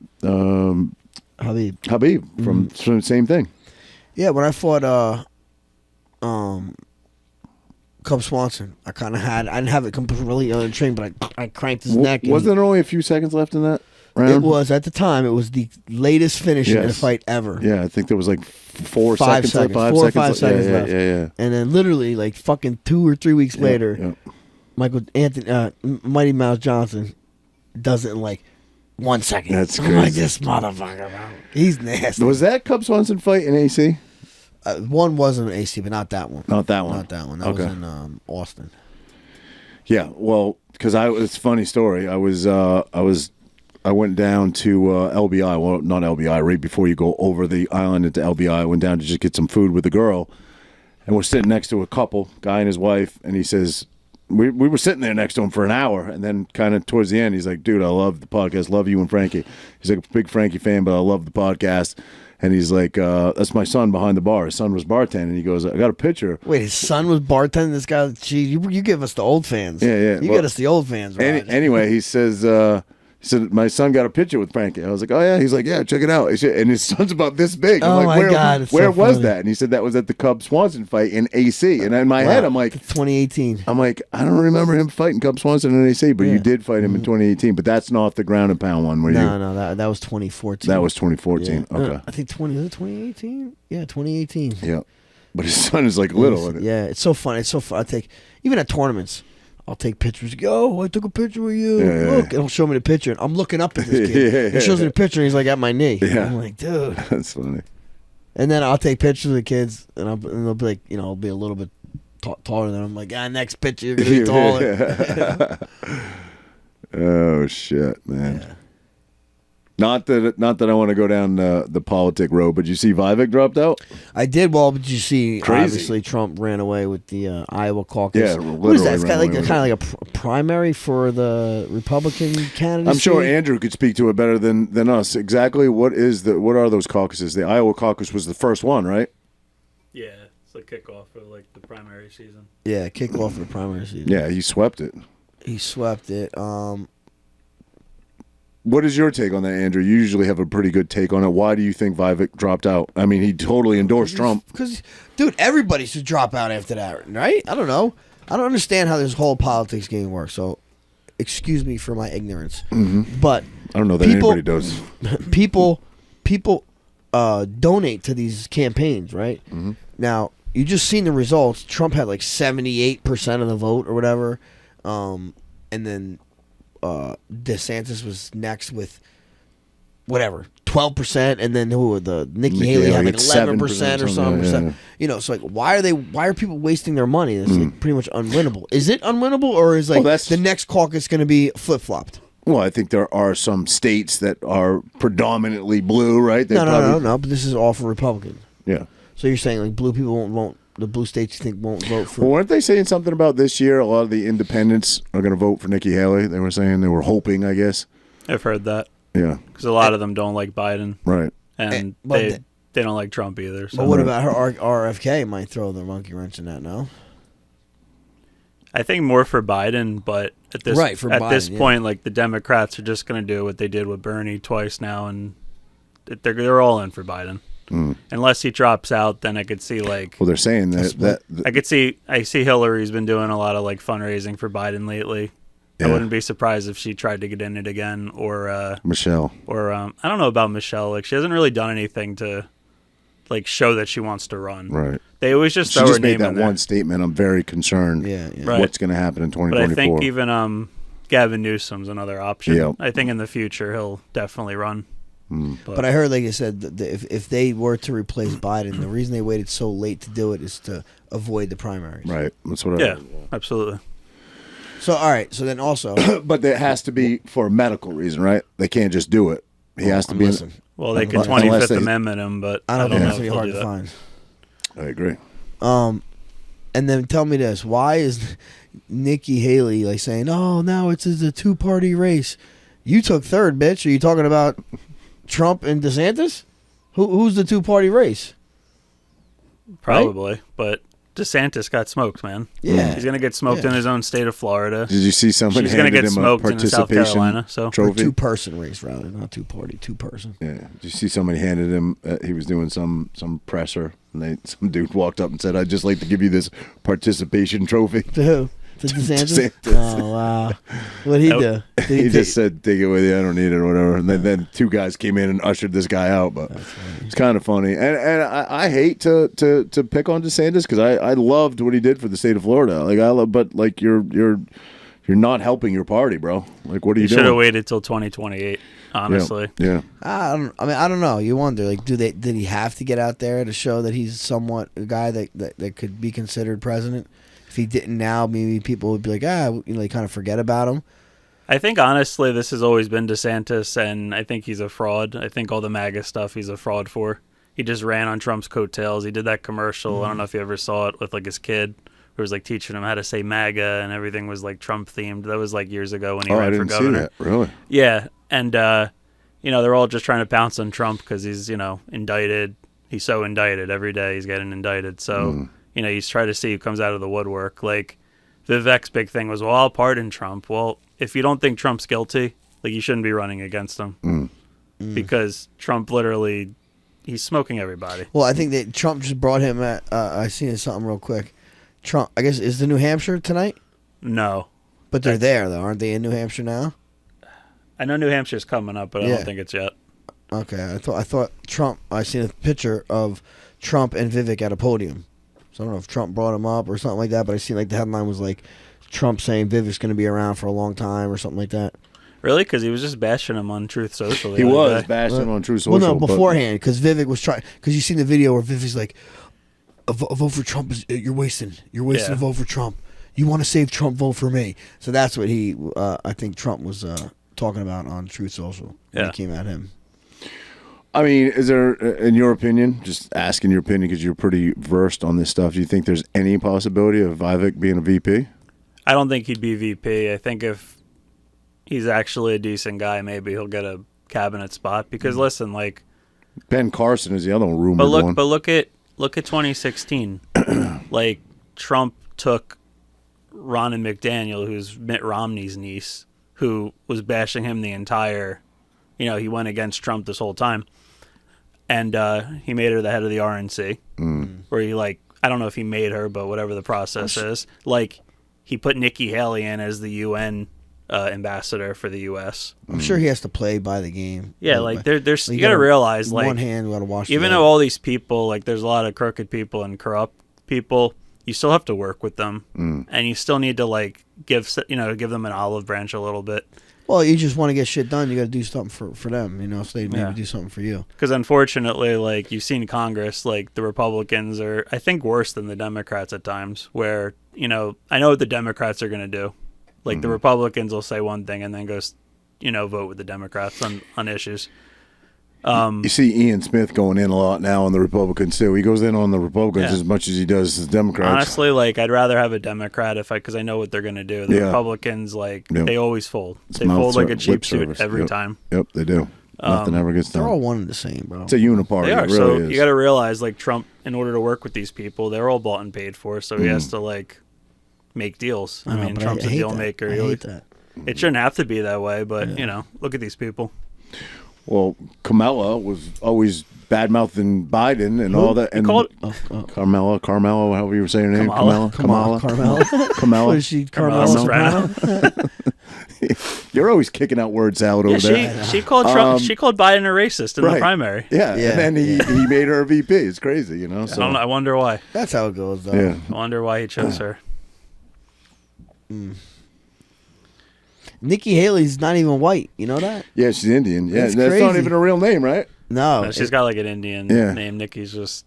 Habib from the same thing. Yeah, when I fought Cub Swanson, I didn't have it completely untrained, but I cranked his neck. Wasn't there only a few seconds left in that round? It was at the time. It was the latest finish in a fight ever. Yeah, I think there was like 4 5 seconds. 4 or 5 seconds left. Yeah. And then literally, like fucking 2 or 3 weeks later, Mighty Mouse Johnson does it in like 1 second. That's I'm crazy. like, this motherfucker, bro. He's nasty. Was that Cub Swanson fight in AC? One was in AC, but not that one. Not that one. Not that one. That was in Austin. Yeah, well, because it's a funny story. I went down to LBI. Well, not LBI. Right before you go over the island into LBI, I went down to just get some food with the girl, and we're sitting next to a couple, guy and his wife, and he says, we were sitting there next to him for an hour, and then kind of towards the end, he's like, dude, I love the podcast, love you and Frankie. He's like a big Frankie fan, but I love the podcast. And he's like, that's my son behind the bar. His son was bartending. And he goes, I got a picture. Wait, his son was bartending? This guy, gee, you give us the old fans. Yeah. You get us the old fans, right? Anyway, he says, my son got a picture with Frankie. I was like, oh, yeah. He's like, yeah, check it out. And his son's about this big. I'm oh, like, my God. It's where so was funny. that? And he said that was at the Cub Swanson fight in AC. And in my head, I'm like, 2018. I'm like, I don't remember him fighting Cub Swanson in AC, but you did fight him in 2018. But that's not the ground and pound one. No, that was 2014. That was 2014. Yeah. Okay. I think 2018? Yeah, 2018. Yeah. But his son is like little. In it. Yeah, it's so fun. It's so fun. Even at tournaments, I'll take pictures. Yo, I took a picture with you. Look, and he'll show me the picture. And I'm looking up at this kid. He shows me the picture, and he's like at my knee. Yeah. I'm like, dude. That's funny. And then I'll take pictures of the kids, and they'll be like, I'll be a little bit taller than them. I'm like, next picture, you're going to be taller. Oh, shit, man. Yeah. Not that I want to go down the politic road, but you see Vivek dropped out? I did. Well, but you see, Crazy. obviously Trump ran away with the Iowa caucus. Yeah, What is that? It's got literally like kind of like a primary for the Republican candidacy. I'm sure Andrew could speak to it better than us. Exactly what are those caucuses? The Iowa caucus was the first one, right? Yeah, it's a kickoff for like the primary season. Yeah, kickoff for the primary season. Yeah, he swept it. He swept it. What is your take on that, Andrew? You usually have a pretty good take on it. Why do you think Vivek dropped out? I mean, he totally endorsed Trump. Because, dude, everybody should drop out after that, right? I don't know. I don't understand how this whole politics game works. So, excuse me for my ignorance. Mm-hmm. But I don't know that anybody does. People donate to these campaigns, right? Mm-hmm. Now, you just seen the results. Trump had like 78% of the vote or whatever, and then DeSantis was next with whatever 12%, and then Nikki Haley had like 11% or something. Yeah. So like, why are people wasting their money? It's like pretty much unwinnable. Is it unwinnable, or is like the next caucus going to be flip flopped? Well, I think there are some states that are predominantly blue, right? No. But this is all for Republicans. Yeah. So you're saying like blue people won't vote? The blue states you think won't vote for? Well, weren't they saying something about this year? A lot of the independents are going to vote for Nikki Haley. They were saying, they were hoping, I guess. I've heard that. Yeah. Because a lot of them don't like Biden. Right. And they don't like Trump either. So. But what about her? RFK might throw the monkey wrench in that, no? I think more for Biden, but at this point, like the Democrats are just going to do what they did with Bernie twice now, and they're all in for Biden. Unless he drops out, then I could see like. Well, they're saying that I see Hillary's been doing a lot of like fundraising for Biden lately. Yeah. I wouldn't be surprised if she tried to get in it again, or Michelle, or I don't know about Michelle. Like she hasn't really done anything to like show that she wants to run. Right. They always just throw she her name in there. made that one statement. I'm very concerned. Yeah. Right. What's going to happen in 2024? But I think even Gavin Newsom's another option. Yeah. I think in the future he'll definitely run. But I heard, like you said, that if they were to replace Biden, the reason they waited so late to do it is to avoid the primaries. Right. That's what I heard. Yeah, absolutely. So, all right. So then also... But it has to be for a medical reason, right? They can't just do it. He has to be... Well, they can 25th Amendment him, but I don't think know that's going to be hard to find. I agree. And then tell me this. Why is Nikki Haley like saying, oh, now it's a two-party race? You took third, bitch. Are you talking about Trump and DeSantis? Who's the two-party race? Probably, right? But DeSantis got smoked, man. Yeah. He's going to get smoked in his own state of Florida. Did you see somebody She's going to handed get him smoked a in South Carolina. So trophy? Two-person race, rather, not two-party, two-person. Yeah. Did you see somebody handed him, he was doing some presser, and some dude walked up and said, I'd just like to give you this participation trophy. To who? To DeSantis? Oh, wow. What'd he do? He just said, take it with you, I don't need it or whatever. And then two guys came in and ushered this guy out, but it's kind of funny. And I hate to pick on DeSantis because I loved what he did for the state of Florida. But you're not helping your party, bro. Like, what are you doing? Should have waited till 2028, honestly. Yeah. I don't know. You wonder, like, did he have to get out there to show that he's somewhat a guy that could be considered president? If he didn't now, maybe people would be like, kind of forget about him. I think, honestly, this has always been DeSantis, and I think he's a fraud. I think all the MAGA stuff he's a fraud for. He just ran on Trump's coattails. He did that commercial. I don't know if you ever saw it with, like, his kid. Where it was, like, teaching him how to say MAGA, and everything was, like, Trump-themed. That was, like, years ago when he ran for governor. I didn't see that. Really? Yeah, and, they're all just trying to pounce on Trump because he's, indicted. He's so indicted. Every day he's getting indicted. So... he's trying to see who comes out of the woodwork. Like, Vivek's big thing was, well, I'll pardon Trump. Well, if you don't think Trump's guilty, like, you shouldn't be running against him. Because Trump literally, he's smoking everybody. Well, I think that Trump just brought him at, I seen something real quick. Trump, I guess, is the New Hampshire tonight? No. But they're there, though. Aren't they in New Hampshire now? I know New Hampshire's coming up, but I don't think it's yet. Okay, I thought Trump, I seen a picture of Trump and Vivek at a podium. So I don't know if Trump brought him up or something like that, but I seen like the headline was like Trump saying Vivek's going to be around for a long time or something like that. Really? Because he was just bashing him on Truth Social. He was bashing him on Truth Social. Well, no, beforehand, because Vivek was trying. Because you seen the video where Vivek's like, "A vote for Trump is you're wasting a vote for Trump. You want to save Trump, vote for me." So that's what I think Trump was talking about on Truth Social when he came at him. I mean, is there, in your opinion, just asking your opinion because you're pretty versed on this stuff, do you think there's any possibility of Vivek being a VP? I don't think he'd be VP. I think if he's actually a decent guy, maybe he'll get a cabinet spot. Because listen, like Ben Carson is the other rumored one. But look at 2016. Like, Trump took Ronna McDaniel, who's Mitt Romney's niece, who was bashing him the entire. He went against Trump this whole time. And he made her the head of the RNC, where he, like, I don't know if he made her, but whatever the process is. Like, he put Nikki Haley in as the UN ambassador for the U.S. I'm sure he has to play by the game. Yeah, like, there's you got to realize, like, one hand, you got to watch. Even though all these people, like, there's a lot of crooked people and corrupt people, you still have to work with them. And you still need to, like, give them an olive branch a little bit. Well, you just want to get shit done. You got to do something for them, so they maybe do something for you. Because unfortunately, like, you've seen Congress, like, the Republicans are, I think, worse than the Democrats at times. Where I know what the Democrats are going to do. Like, the Republicans will say one thing and then go, vote with the Democrats on issues. You see Ian Smith going in a lot now on the Republicans too. He goes in on the Republicans as much as he does the Democrats. Honestly, like, I'd rather have a Democrat because I know what they're going to do. The Republicans, like, they always fold. They fold like a cheap suit every time. Yep, they do. Nothing ever gets done. They're all one and the same, bro. It's a uniparty. They are. It really so is. You got to realize, like, Trump, in order to work with these people, they're all bought and paid for. So he has to, like, make deals. I mean, Trump's a deal maker. I hate that. It shouldn't have to be that way, but look at these people. Well, Kamala was always bad-mouthing Biden and all that. And Carmela, however you were saying her name. Kamala. What is she? Carmela. You're always kicking out words out over there. She called Trump. She called Biden a racist in the primary. Yeah, and then he made her a VP. It's crazy, So I wonder why. That's how it goes, though. Yeah. I wonder why he chose her. Nikki Haley's not even white. You know that? Yeah, she's Indian. Yeah, that's crazy. Not even a real name, right? No. She's got like an Indian name. Nikki's just.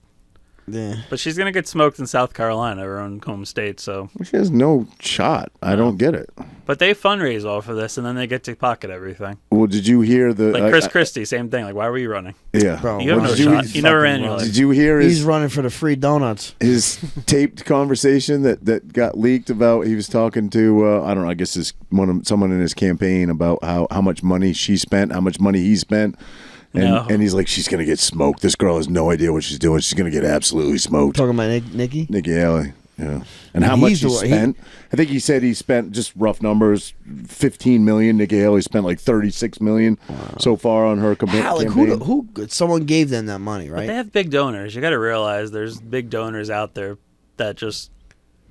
Yeah. But she's gonna get smoked in South Carolina, her own home state. So she has no shot. I don't get it. But they fundraise off of this, and then they get to pocket everything. Well, did you hear the Chris Christie? Same thing. Like, why were you running? Yeah, bro. You have no shot. You never ran. Did you hear? He's running for the free donuts. His taped conversation that got leaked about. He was talking to I don't know. I guess someone in his campaign about how much money she spent, how much money he spent. And he's like, she's going to get smoked. This girl has no idea what she's doing. She's going to get absolutely smoked. Talking about Nikki Haley. Yeah. And how much he spent? I think he said he spent, just rough numbers, $15 million. Nikki Haley spent like $36 million so far on her campaign. Who? Someone gave them that money, right? But they have big donors. You got to realize there's big donors out there that just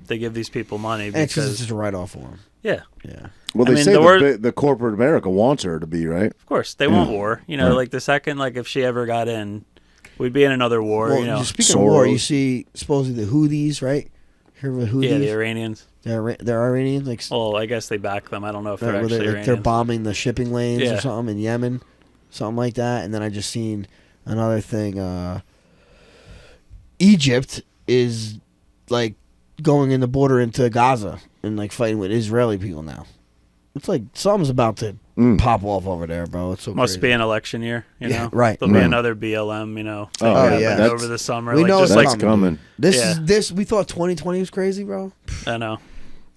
they give these people money because it's just a write-off for them. Yeah. Well, they say the corporate America wants her to be, right? Of course, they want war. Like the second, like if she ever got in, we'd be in another war. Well, speaking of war, you see supposedly the Houthis, right? Hear of the Houthis? Yeah, the Iranians. They're Iranians. Well, I guess they back them. I don't know if they're actually Iranians. They're bombing the shipping lanes or something in Yemen, something like that. And then I just seen another thing. Egypt is like going in the border into Gaza and like fighting with Israeli people now. It's like something's about to pop off over there, bro. It's so must crazy. be an election year, know? Right. There'll be another BLM, over the summer. We know that's coming. This we thought 2020 was crazy, bro. I know.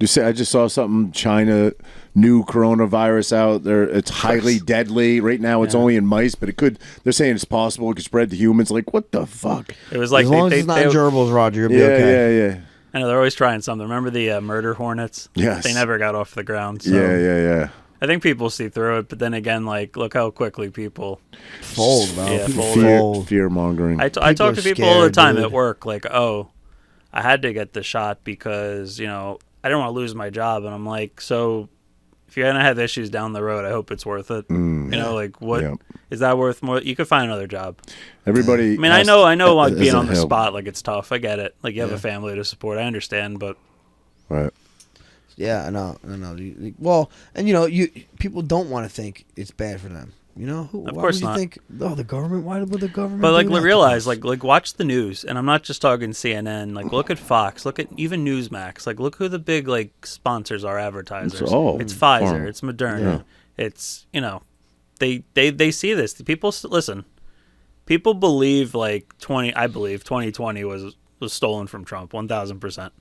I just saw something. China, new coronavirus out there. It's highly deadly. Right now, it's only in mice, but it could. They're saying it's possible it could spread to humans. Like, what the fuck? It was like as long as it's not gerbils, Roger. You'll be okay. Yeah. I know they're always trying something. Remember the murder hornets? Yes. They never got off the ground. So Yeah. I think people see through it, but then again, like, look how quickly people fold, bro. Yeah, fear mongering. I talk to people all the time at work, like, oh, I had to get the shot because, I didn't want to lose my job. And I'm like, so if you're going to have issues down the road, I hope it's worth it. What is that worth more? You could find another job. Everybody. I mean, I know like being on the spot, like it's tough. I get it. Like you have a family to support. I understand, but. Right. Yeah, I know. Well, and people don't want to think it's bad for them. Of why course would you not. think? Oh, the government. Why would the government? But do that realize, like watch the news, and I'm not just talking CNN. Like look at Fox, look at even Newsmax. Like look who the big sponsors are, advertisers. It's Pfizer, it's Moderna, it's they see this. People listen. People believe I believe 2020 was stolen from Trump 1,000%.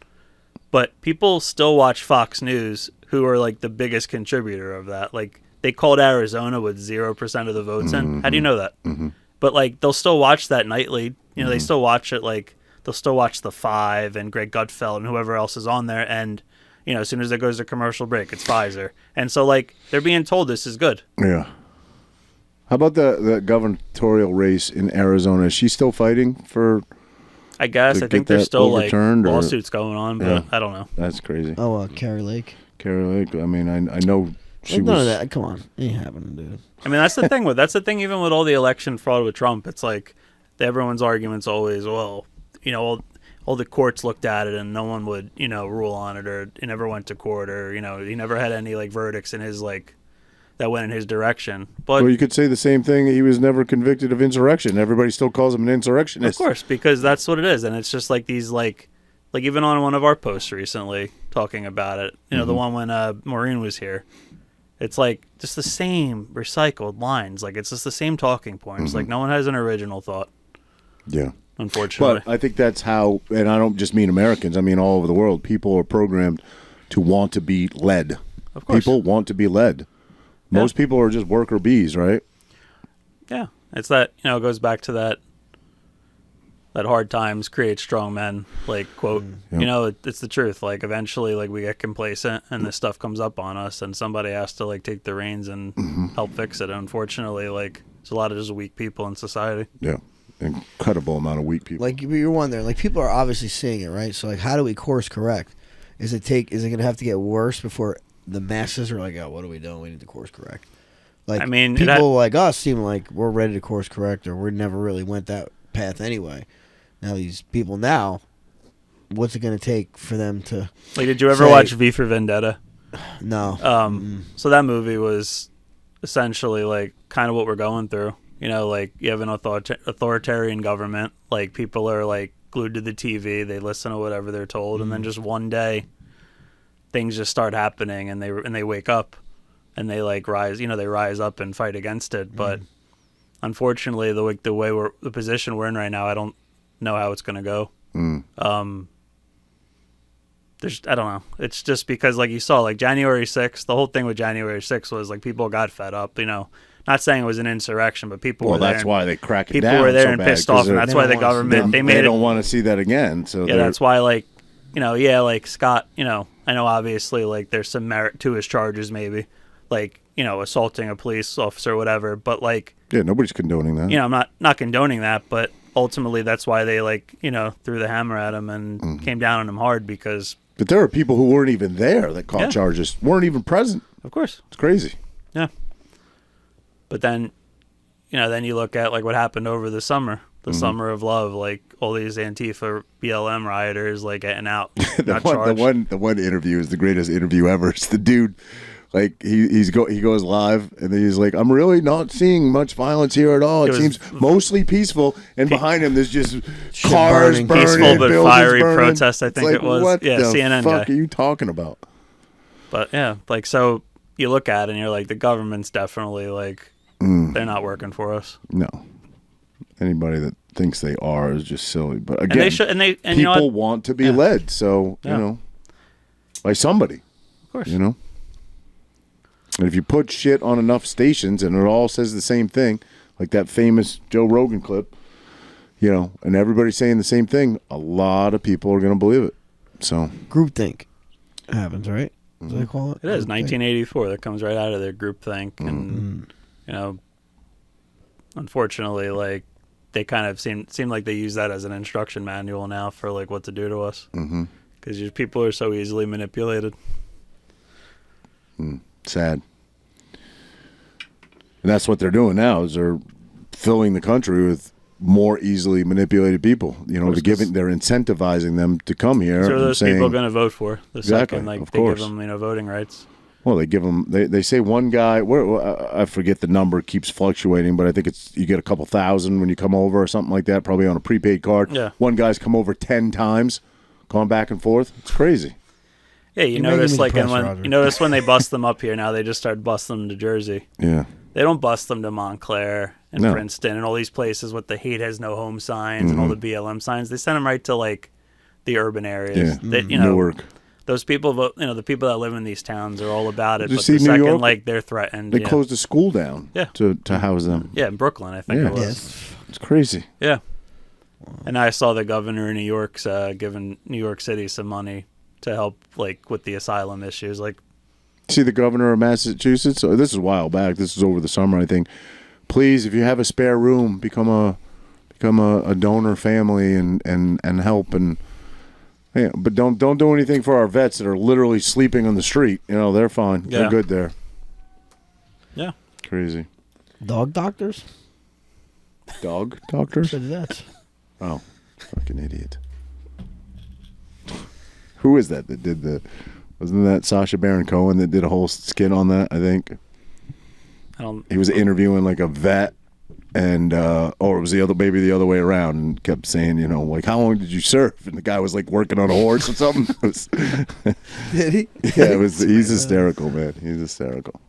But people still watch Fox News, who are like the biggest contributor of that. Like they called Arizona with 0% of the votes in. How do you know that? Mm-hmm. But they'll still watch that nightly. They still watch it. They'll still watch The Five and Greg Gutfeld and whoever else is on there. And as soon as it goes to commercial break, it's Pfizer. And so they're being told this is good. Yeah. How about the gubernatorial race in Arizona? Is she still fighting for? I guess. I think there's still lawsuits going on, but I don't know. That's crazy. Oh, Carrie Lake. Carrie Lake. I mean, I know she was. None of that. Come on, ain't happening, dude. I mean, that's the thing. Even with all the election fraud with Trump, it's like everyone's argument's always, well, all the courts looked at it and no one would, rule on it, or it never went to court, or he never had any verdicts in his that went in his direction. But you could say the same thing. He was never convicted of insurrection. Everybody still calls him an insurrectionist. Of course, because that's what it is. And it's just these even on one of our posts recently talking about it, the one when Maureen was here, it's just the same recycled lines. It's just the same talking points. No one has an original thought. Yeah. Unfortunately. But I think that's how, and I don't just mean Americans, I mean all over the world, people are programmed to want to be led. Of course. People want to be led. Most people are just worker bees, right? Yeah. It's that, it goes back to that hard times create strong men, quote. Yep. It's the truth. Eventually, we get complacent and this stuff comes up on us and somebody has to, take the reins and help fix it. Unfortunately, there's a lot of just weak people in society. Yeah. Incredible amount of weak people. You're wondering, people are obviously seeing it, right? So, how do we course correct? Is it going to have to get worse before the masses are oh, what are we doing? We need to course correct. People like us seem like we're ready to course correct, or we never really went that path anyway. Now these people what's it going to take for them to? Did you ever watch V for Vendetta? No. So that movie was essentially kind of what we're going through. You have an authoritarian government. People are glued to the TV. They listen to whatever they're told, and then just one day, things just start happening, and they wake up, and they rise. They rise up and fight against it. But unfortunately, the position we're in right now, I don't know how it's going to go. I don't know. It's just because you saw January 6th, the whole thing with January 6th was people got fed up. Not saying it was an insurrection, but people were there. Well, that's why they crack it people down. People were there so and bad, pissed off, and that's why the government they don't want to see that again. So yeah, that's why like Scott. I know obviously like there's some merit to his charges, maybe like assaulting a police officer or whatever, but like nobody's condoning that. I'm not condoning that, but ultimately that's why they threw the hammer at him and came down on him hard because. But there are people who weren't even there that caught charges, weren't even present. Of course, it's crazy. Yeah. But then, then you look at like what happened over the summer, summer of love, like all these Antifa BLM rioters like getting out. the one interview is the greatest interview ever. It's the dude, like he goes live and then he's like, I'm really not seeing much violence here at all. It seems mostly peaceful, and behind him there's just cars burning, peaceful but fiery burning. protest. I think it was. What the CNN fuck guy. are you talking about? But yeah, like so you look at it and you're like, the government's definitely like. They're not working for us. No. Anybody that thinks they are is just silly. But again, and people want to be led, so by somebody. Of course. And if you put shit on enough stations and it all says the same thing, like that famous Joe Rogan clip, and everybody's saying the same thing, a lot of people are going to believe it. So groupthink happens, right? What do they call it? It is 1984. That comes right out of their groupthink, and unfortunately, like they kind of seem like they use that as an instruction manual now for like what to do to us, because people are so easily manipulated. Sad. And that's what they're doing now, is they're filling the country with more easily manipulated people. They're incentivizing them to come here. So those people are going to vote for the second, like of they course. give them, voting rights. Well, they give them. They say one guy. I forget the number. It keeps fluctuating, but I think you get a couple thousand when you come over or something like that. Probably on a prepaid card. Yeah. One guy's come over 10 times, going back and forth. It's crazy. Yeah, you notice when they bust them up here now, they just start busting them to Jersey. Yeah. They don't bust them to Montclair and Princeton and all these places with the hate has no home signs and all the BLM signs. They send them right to like the urban areas. Yeah. Newark. Those people, the people that live in these towns are all about it. But the second, like, they're threatened. They closed the school down to house them. Yeah, in Brooklyn, I think it was. Yes. It's crazy. Yeah. And I saw the governor of New York's giving New York City some money to help, like, with the asylum issues. Like, see the governor of Massachusetts? This is a while back. This was over the summer, I think. Please, if you have a spare room, become a donor family and help and. Yeah, but don't do anything for our vets that are literally sleeping on the street. They're fine. Yeah. They're good there. Yeah. Crazy. Dog doctors? Dog doctors? Said that. Oh, fucking idiot. Who is that did the... Wasn't that Sacha Baron Cohen that did a whole skit on that, I think? He was interviewing like a vet. And or it was the other way around, and kept saying, like, how long did you serve? And the guy was like working on a horse or something. Did he? Yeah, it was. He's hysterical, man. He's hysterical.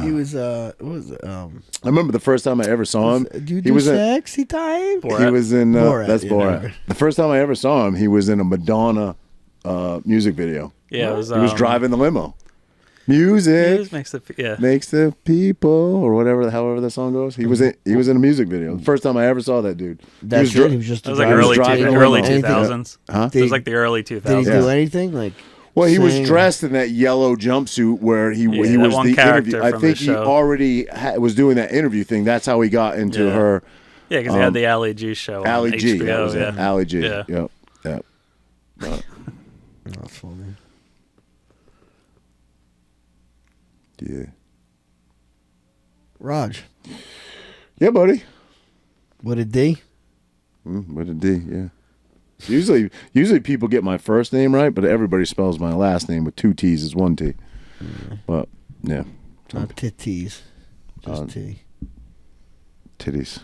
He was. What was it? I remember the first time I ever saw him. He was sexy time. He was in. Borat, that's Borat. The first time I ever saw him, he was in a Madonna music video. Yeah, he was driving the limo. Music makes the people, or however the song goes. He was in a music video. The first time I ever saw that dude. That's it. He was just it was like early 2000s. Huh? It was like the early 2000s. Did he do anything like? Well, he was dressed in that yellow jumpsuit where he was the interview. I think he already was doing that interview thing. That's how he got into her. Yeah, because he had the Ali G show. Ali on G. HBO, Ali G. Yeah. Yep. That's funny. Yeah. Raj. Yeah, buddy. With a D? With a D, yeah. Usually people get my first name right, but everybody spells my last name with 2 T's as 1 T. But, yeah. Not titties. Just T. Titties.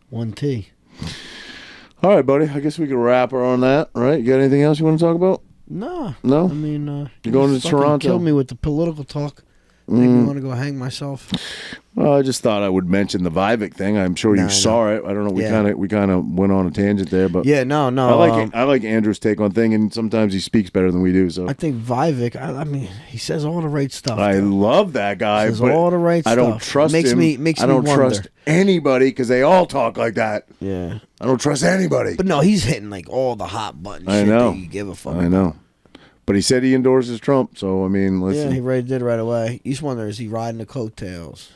1 T. All right, buddy. I guess we could wrap her on that, right? You got anything else you want to talk about? No. No? I mean, you're going to Toronto. Kill me with the political talk. Make me want to go hang myself. Well, I just thought I would mention the Vivek thing. I'm sure you saw it. I don't know. We kind of went on a tangent there, but no. I like Andrew's take on thing, and sometimes he speaks better than we do. So I think Vivek. I mean, he says all the right stuff. I love that guy. He says all the right stuff. I don't trust him. I don't trust anybody because they all talk like that. Yeah, I don't trust anybody. But no, he's hitting like all the hot buttons. I know. That you give a fuck. I know. But he said he endorses Trump, so I mean, listen. Yeah, he did right away. You just wonder, is he riding the coattails?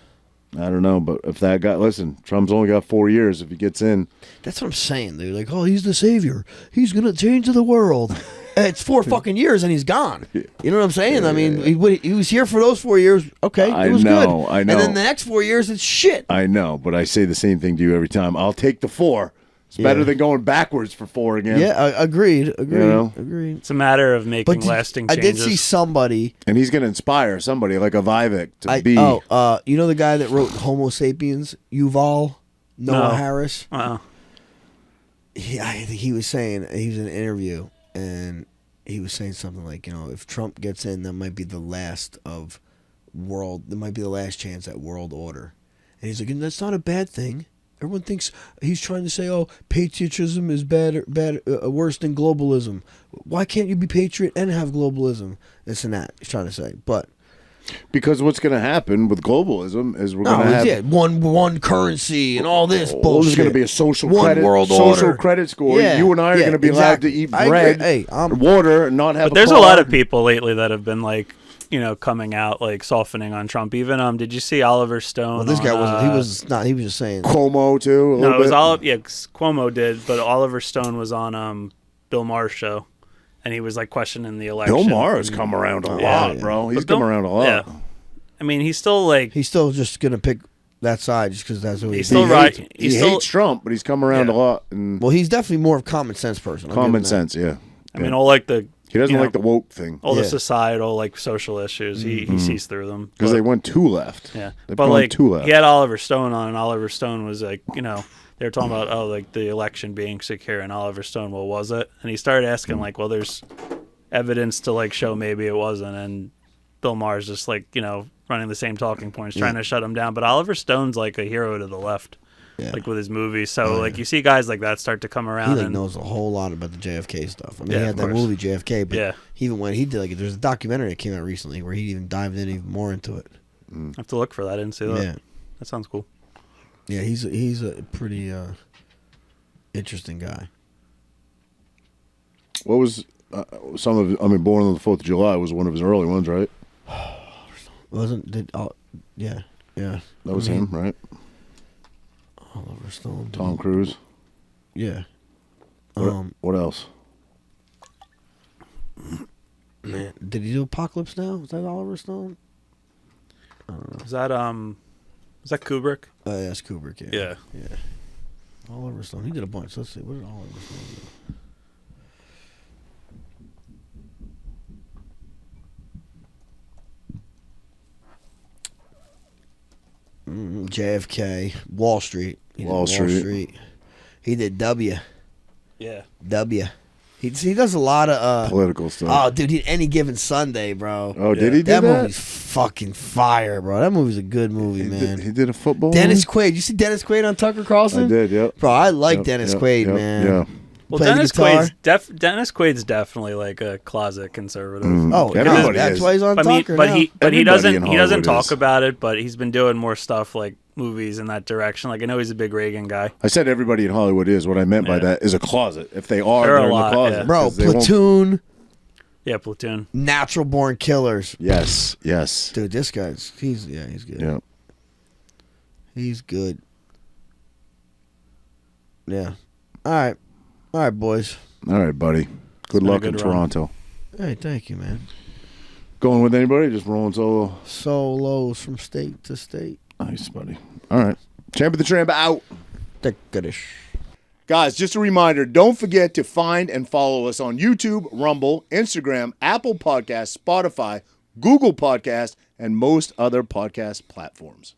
I don't know, but if that guy, listen, Trump's only got 4 years if he gets in. That's what I'm saying, dude. Like, oh, he's the savior. He's gonna change the world. It's 4 fucking years and he's gone. You know what I'm saying? I mean, he was here for those 4 years. Okay, it was good. I know. And then the next 4 years, it's shit. I know, but I say the same thing to you every time. I'll take the 4. It's better than going backwards for 4 again. Yeah, agreed. You know? Agreed. It's a matter of making lasting changes. I did see somebody, and he's going to inspire somebody like a Vivek to be. Oh, you know the guy that wrote Homo Sapiens, Yuval Noah Harris. He was saying, he was in an interview, and he was saying something like, if Trump gets in, that might be the last of world. That might be the last chance at world order. And he's like, and that's not a bad thing. Everyone thinks he's trying to say, "Oh, patriotism is worse than globalism. Why can't you be patriot and have globalism?" This and that. He's trying to say, but because what's going to happen with globalism is we're going to have one currency and all this bullshit. There's going to be a social credit score. Yeah, you and I are going to be allowed to eat bread, water, and not have. But there's a lot of people lately that have been like, coming out, like softening on Trump. Even did you see Oliver Stone? Well, this guy wasn't. He was not. He was just saying Cuomo too. No, it was Cuomo did, but Oliver Stone was on Bill Maher's show, and he was like questioning the election. Bill Maher has come around a lot, bro. He's come around a lot. Yeah. I mean, he's still just gonna pick that side just because that's who he's still right. He hates Trump, but he's come around a lot. And well, he's definitely more of a common sense person. Common sense, yeah. I mean, all like the. He doesn't like the woke thing. All the societal, like, social issues. He sees through them. Because they went too left. Yeah. But, like, too left. He had Oliver Stone on, and Oliver Stone was like, they were talking about, like, the election being secure, and Oliver Stone, well, was it? And he started asking, like, well, there's evidence to, like, show maybe it wasn't. And Bill Maher's just, like, running the same talking points, trying to shut him down. But Oliver Stone's, like, a hero to the left. Yeah. Like with his movies, so like you see guys like that start to come around. He knows a whole lot about the JFK stuff. I mean, he had that movie JFK, but even when he did there's a documentary that came out recently where he even dived in even more into it. I have to look for that. I didn't see that. Yeah, that sounds cool. Yeah, he's a pretty interesting guy. What was Born on the 4th of July was one of his early ones, right? Yeah. That was him, right? Oliver Stone. Tom Cruise. Yeah. What else? Man, did he do Apocalypse Now? Was that Oliver Stone? I don't know. Is that Kubrick? Yeah, that's Kubrick. Yeah. Yeah. Oliver Stone. He did a bunch. Let's see. What did Oliver Stone do? JFK, Wall Street. Wall Street. He did W. Yeah. W. He does a lot of political stuff. Oh, dude, Any Given Sunday, bro. Oh, did he do that? That movie's fucking fire, bro. That movie's a good movie, man. He did a football Dennis Quaid. You see Dennis Quaid on Tucker Carlson? I did, yep. Bro, I like Dennis Quaid, man. Yeah. Well, Dennis Quaid's definitely like a closet conservative. Oh, that's why he's on Tucker. But he doesn't talk about it. But he's been doing more stuff like movies in that direction. Like I know he's a big Reagan guy. I said everybody in Hollywood is. What I meant by that is a closet. If they're in the closet, bro. Platoon. Yeah, Platoon. Natural Born Killers. Yes. Dude, this guy's he's good. Yeah, he's good. Yeah. All right, boys. All right, buddy. Good luck in Toronto. Hey, thank you, man. Going with anybody? Just rolling solo? Solos from state to state. Nice, buddy. All right. Champ of the Tramp out. Guys, just a reminder, don't forget to find and follow us on YouTube, Rumble, Instagram, Apple Podcasts, Spotify, Google Podcasts, and most other podcast platforms.